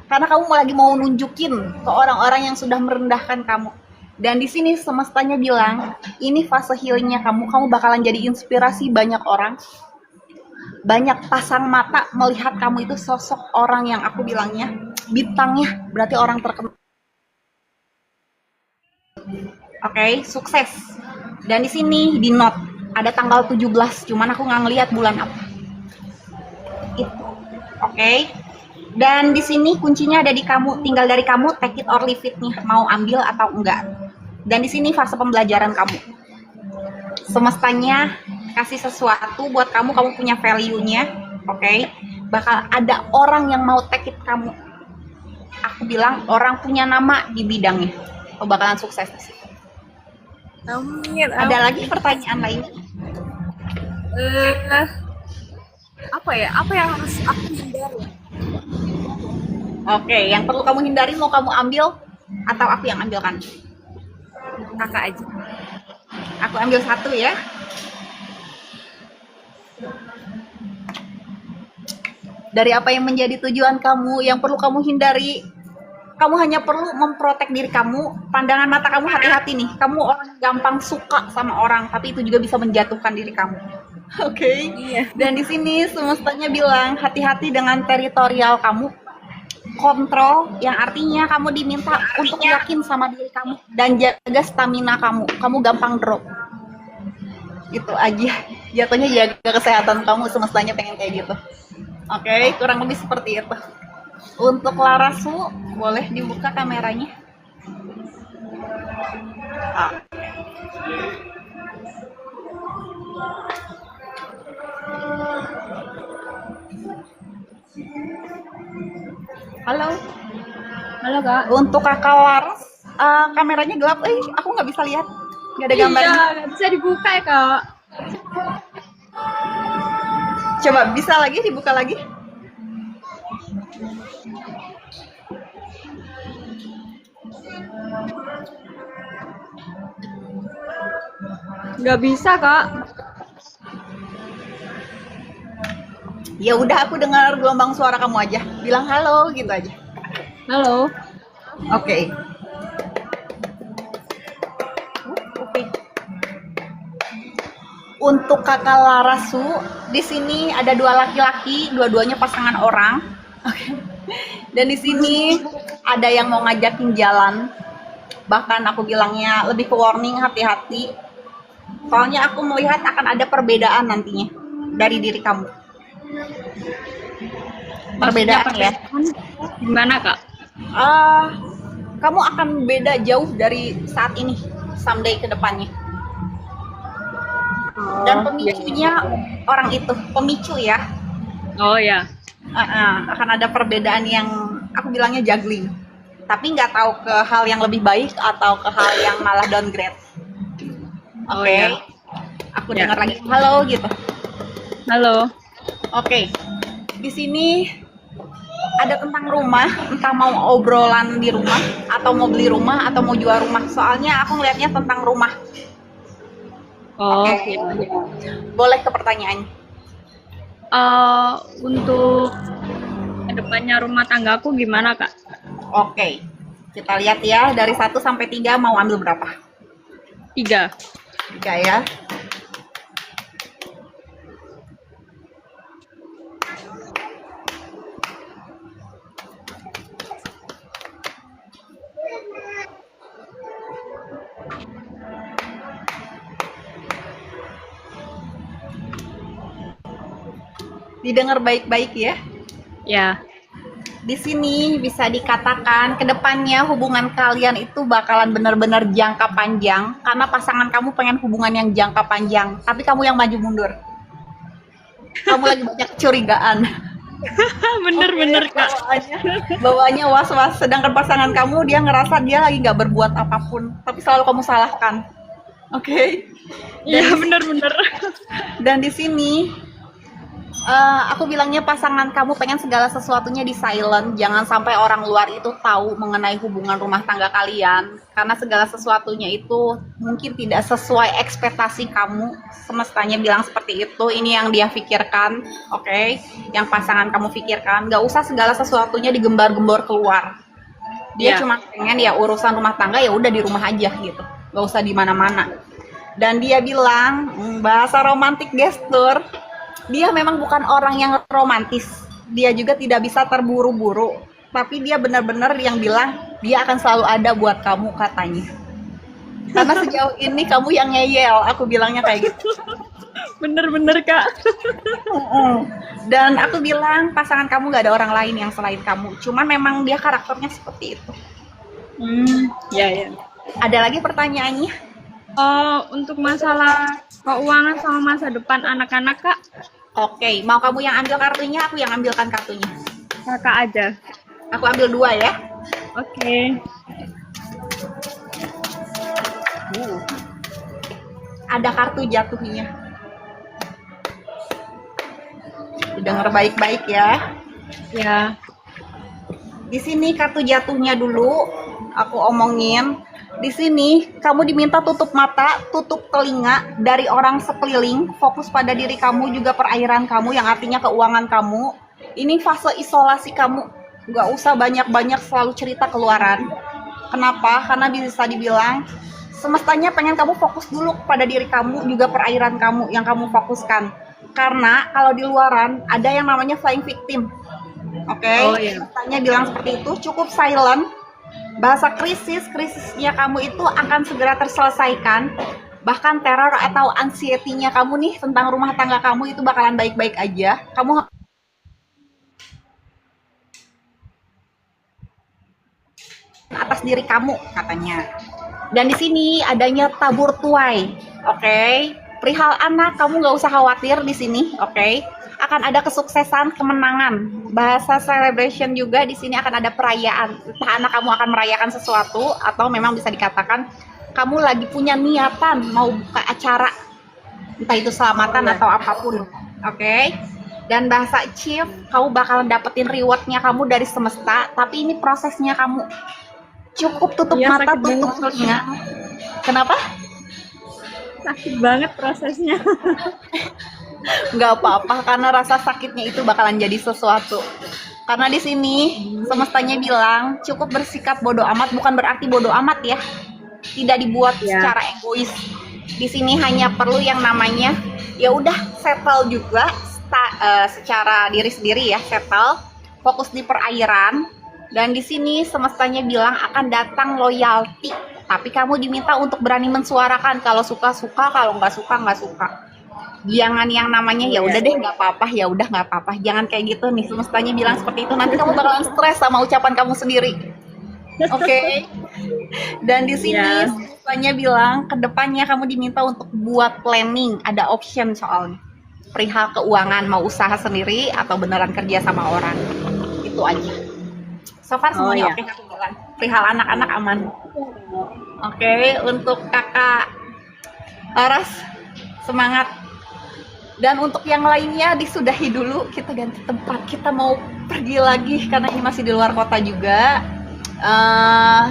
Karena kamu lagi mau nunjukin ke orang-orang yang sudah merendahkan kamu. Dan di sini semestanya bilang, ini fase healingnya kamu. Kamu bakalan jadi inspirasi banyak orang. Banyak pasang mata melihat kamu itu sosok orang yang aku bilangnya bintangnya, berarti orang terkenal. Oke, sukses. Dan di sini di note ada tanggal 17, cuman aku nggak ngelihat bulan apa. Itu. Oke. Dan di sini kuncinya ada di kamu, tinggal dari kamu take it or leave it nih, mau ambil atau enggak. Dan di sini fase pembelajaran kamu. Semestanya kasih sesuatu buat kamu, kamu punya value-nya, oke? Bakal ada orang yang mau take it kamu. Aku bilang orang punya nama di bidangnya. Kau bakalan sukses di situ. Amin. Ada lagi pertanyaan lain? Apa ya? Apa yang harus aku hindari? Oke, yang perlu kamu hindari mau kamu ambil atau aku yang ambilkan? Kakak aja. Aku ambil 1 ya. Dari apa yang menjadi tujuan kamu, yang perlu kamu hindari, kamu hanya perlu memprotek diri kamu. Pandangan mata kamu hati-hati nih. Kamu orang yang gampang suka sama orang, tapi itu juga bisa menjatuhkan diri kamu. Oke. Iya. Dan di sini semestanya bilang hati-hati dengan teritorial kamu. kontrol, yang artinya kamu diminta untuk yakin sama diri kamu dan jaga stamina kamu. Kamu gampang drop. Itu aja. Jatuhnya jaga kesehatan kamu, semestanya pengen kayak gitu. Oke, kurang lebih seperti itu. Untuk Larasu, boleh dibuka kameranya. Ah. Halo. Halo Kak. Untuk kakak Laras, kameranya gelap. Aku nggak bisa lihat. Nggak ada gambarnya. Iya, nggak bisa dibuka ya Kak. Coba bisa lagi dibuka lagi. Nggak bisa Kak. Ya udah, aku dengar gelombang suara kamu aja. Bilang halo gitu aja. Halo. Oke. Oke. Untuk kakak Larasu, di sini ada dua laki-laki, dua-duanya pasangan orang. Oke. Dan di sini ada yang mau ngajakin jalan. Bahkan aku bilangnya lebih ke warning, hati-hati. Soalnya aku melihat akan ada perbedaan nantinya dari diri kamu. Perbedaan ya. Gimana Kak? Kamu akan beda jauh dari saat ini, someday ke depannya. Dan pemicunya orang itu, pemicu ya. Oh ya. Akan ada perbedaan yang aku bilangnya juggling. Tapi nggak tahu ke hal yang lebih baik atau ke hal yang malah downgrade. Oh, Oke. ya. Aku Ya. dengar lagi halo gitu. Halo. Oke. Di sini ada tentang rumah, entah mau obrolan di rumah atau mau beli rumah atau mau jual rumah. Soalnya aku ngelihatnya tentang rumah. Oh, Oke. iya. Boleh ke pertanyaannya. Untuk kedepannya rumah tanggaku gimana Kak? Oke. Kita lihat ya, dari 1 sampai 3 mau ambil berapa? 3. 3 ya. Didengar baik-baik ya. Ya. Di sini bisa dikatakan kedepannya hubungan kalian itu bakalan benar-benar jangka panjang karena pasangan kamu pengen hubungan yang jangka panjang, tapi kamu yang maju mundur. Kamu lagi banyak kecurigaan. Bener-bener Kak. Bawaannya was-was, sedangkan pasangan kamu dia ngerasa dia lagi nggak berbuat apapun, tapi selalu kamu salahkan. Oke. Iya bener-bener. Dan di sini aku bilangnya pasangan kamu pengen segala sesuatunya di silent, jangan sampai orang luar itu tahu mengenai hubungan rumah tangga kalian, karena segala sesuatunya itu mungkin tidak sesuai ekspektasi kamu. Semestanya bilang seperti itu, ini yang dia pikirkan, oke? Yang pasangan kamu pikirkan, nggak usah segala sesuatunya digembar-gembor keluar. Dia Ya. cuma pengen ya urusan rumah tangga ya udah di rumah aja gitu, nggak usah di mana-mana. Dan dia bilang bahasa romantik gestur. Dia memang bukan orang yang romantis. Dia juga tidak bisa terburu-buru. Tapi dia benar-benar yang bilang dia akan selalu ada buat kamu katanya. Karena sejauh ini kamu yang ngeyel. Aku bilangnya kayak gitu. Bener-bener Kak. Dan aku bilang pasangan kamu gak ada orang lain yang selain kamu. Cuman memang dia karakternya seperti itu. Ya ya. Ada lagi pertanyaannya? Untuk masalah keuangan sama masa depan anak-anak Kak, Oke, mau kamu yang ambil kartunya, aku yang ambilkan kartunya. Kakak aja. Aku ambil 2 ya. Oke. Ada kartu jatuhnya. Dengar baik-baik ya. Ya. Di sini kartu jatuhnya dulu. Aku omongin. Di sini kamu diminta tutup mata, tutup telinga dari orang sekeliling, fokus pada diri kamu, juga perairan kamu yang artinya keuangan kamu. Ini fase isolasi kamu. Nggak usah banyak-banyak selalu cerita keluaran. Kenapa? Karena bisa dibilang semestanya pengen kamu fokus dulu pada diri kamu, juga perairan kamu yang kamu fokuskan. Karena kalau di luaran ada yang namanya flying victim. Oke, Oh, iya. tanya bilang seperti itu, cukup silent. Bahasa krisisnya kamu itu akan segera terselesaikan. Bahkan teror atau anxiety-nya kamu nih tentang rumah tangga kamu itu bakalan baik-baik aja. Kamu atas diri kamu katanya. Dan di sini adanya tabur tuai, oke? Perihal anak kamu nggak usah khawatir di sini, oke? Akan ada kesuksesan, kemenangan. Bahasa celebration juga di sini akan ada perayaan. Entah anak kamu akan merayakan sesuatu atau memang bisa dikatakan kamu lagi punya niatan mau buka acara, entah itu selamatan atau apapun, oke? Dan bahasa chief, kamu bakalan dapetin rewardnya kamu dari semesta, tapi ini prosesnya kamu. Cukup tutup Iya, mata, sakit tutup telinga. Kenapa? Sakit banget prosesnya. Nggak apa-apa, karena rasa sakitnya itu bakalan jadi sesuatu. Karena di sini semestanya bilang cukup bersikap bodoh amat, bukan berarti bodoh amat ya. Tidak dibuat Ya. secara egois. Di sini hanya perlu yang namanya ya udah settle juga secara diri sendiri ya, settle, fokus di perairan. Dan di sini semestanya bilang akan datang loyalty, tapi kamu diminta untuk berani mensuarakan. Kalau suka suka, kalau nggak suka nggak suka. Jangan yang namanya ya udah deh nggak apa-apa, ya udah nggak apa-apa. Jangan kayak gitu nih, semestanya bilang seperti itu. Nanti kamu bakalan stres sama ucapan kamu sendiri. Oke. Dan di sini Ya. semestanya bilang kedepannya kamu diminta untuk buat planning, ada option soalnya. Perihal keuangan, mau usaha sendiri atau beneran kerja sama orang. Itu aja. So far semuanya iya. oke aku bilang. Perihal anak-anak aman. Oke, untuk kakak Laras semangat. Dan untuk yang lainnya disudahi dulu, kita ganti tempat. Kita mau pergi lagi karena ini masih di luar kota juga.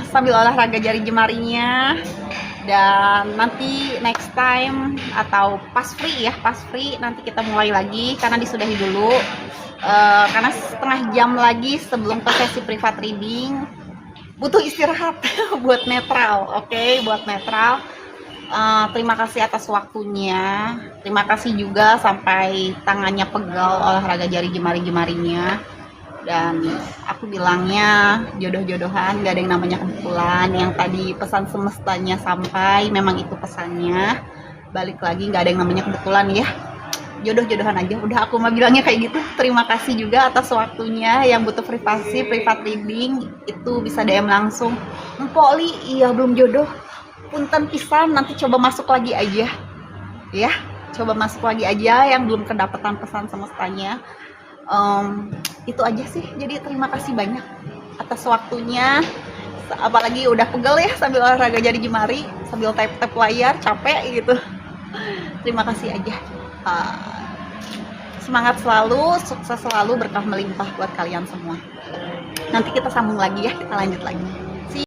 Sambil olahraga jari jemarinya. Dan nanti next time atau pas free nanti kita mulai lagi karena disudahi dulu. Karena setengah jam lagi sebelum ke sesi privat reading butuh istirahat buat netral, oke? Buat netral. Terima kasih atas waktunya. Terima kasih juga sampai tangannya pegal olahraga jari jemarinya. Dan aku bilangnya jodoh-jodohan, gak ada yang namanya kebetulan. Yang tadi pesan semestanya sampai, memang itu pesannya. Balik lagi, gak ada yang namanya kebetulan ya. Jodoh-jodohan aja, udah aku mah bilangnya kayak gitu. Terima kasih juga atas waktunya. Yang butuh privasi, privat reading, itu bisa DM langsung. Empok Li, iya belum jodoh, punten pisan, nanti coba masuk lagi aja ya, coba masuk lagi aja yang belum kedapatan pesan semestanya. Itu aja sih. Jadi terima kasih banyak atas waktunya. Apalagi udah pegel ya sambil olahraga jari jemari, sambil tap layar, capek gitu. Terima kasih aja. Semangat selalu, sukses selalu, berkah melimpah buat kalian semua. Nanti kita sambung lagi ya, kita lanjut lagi.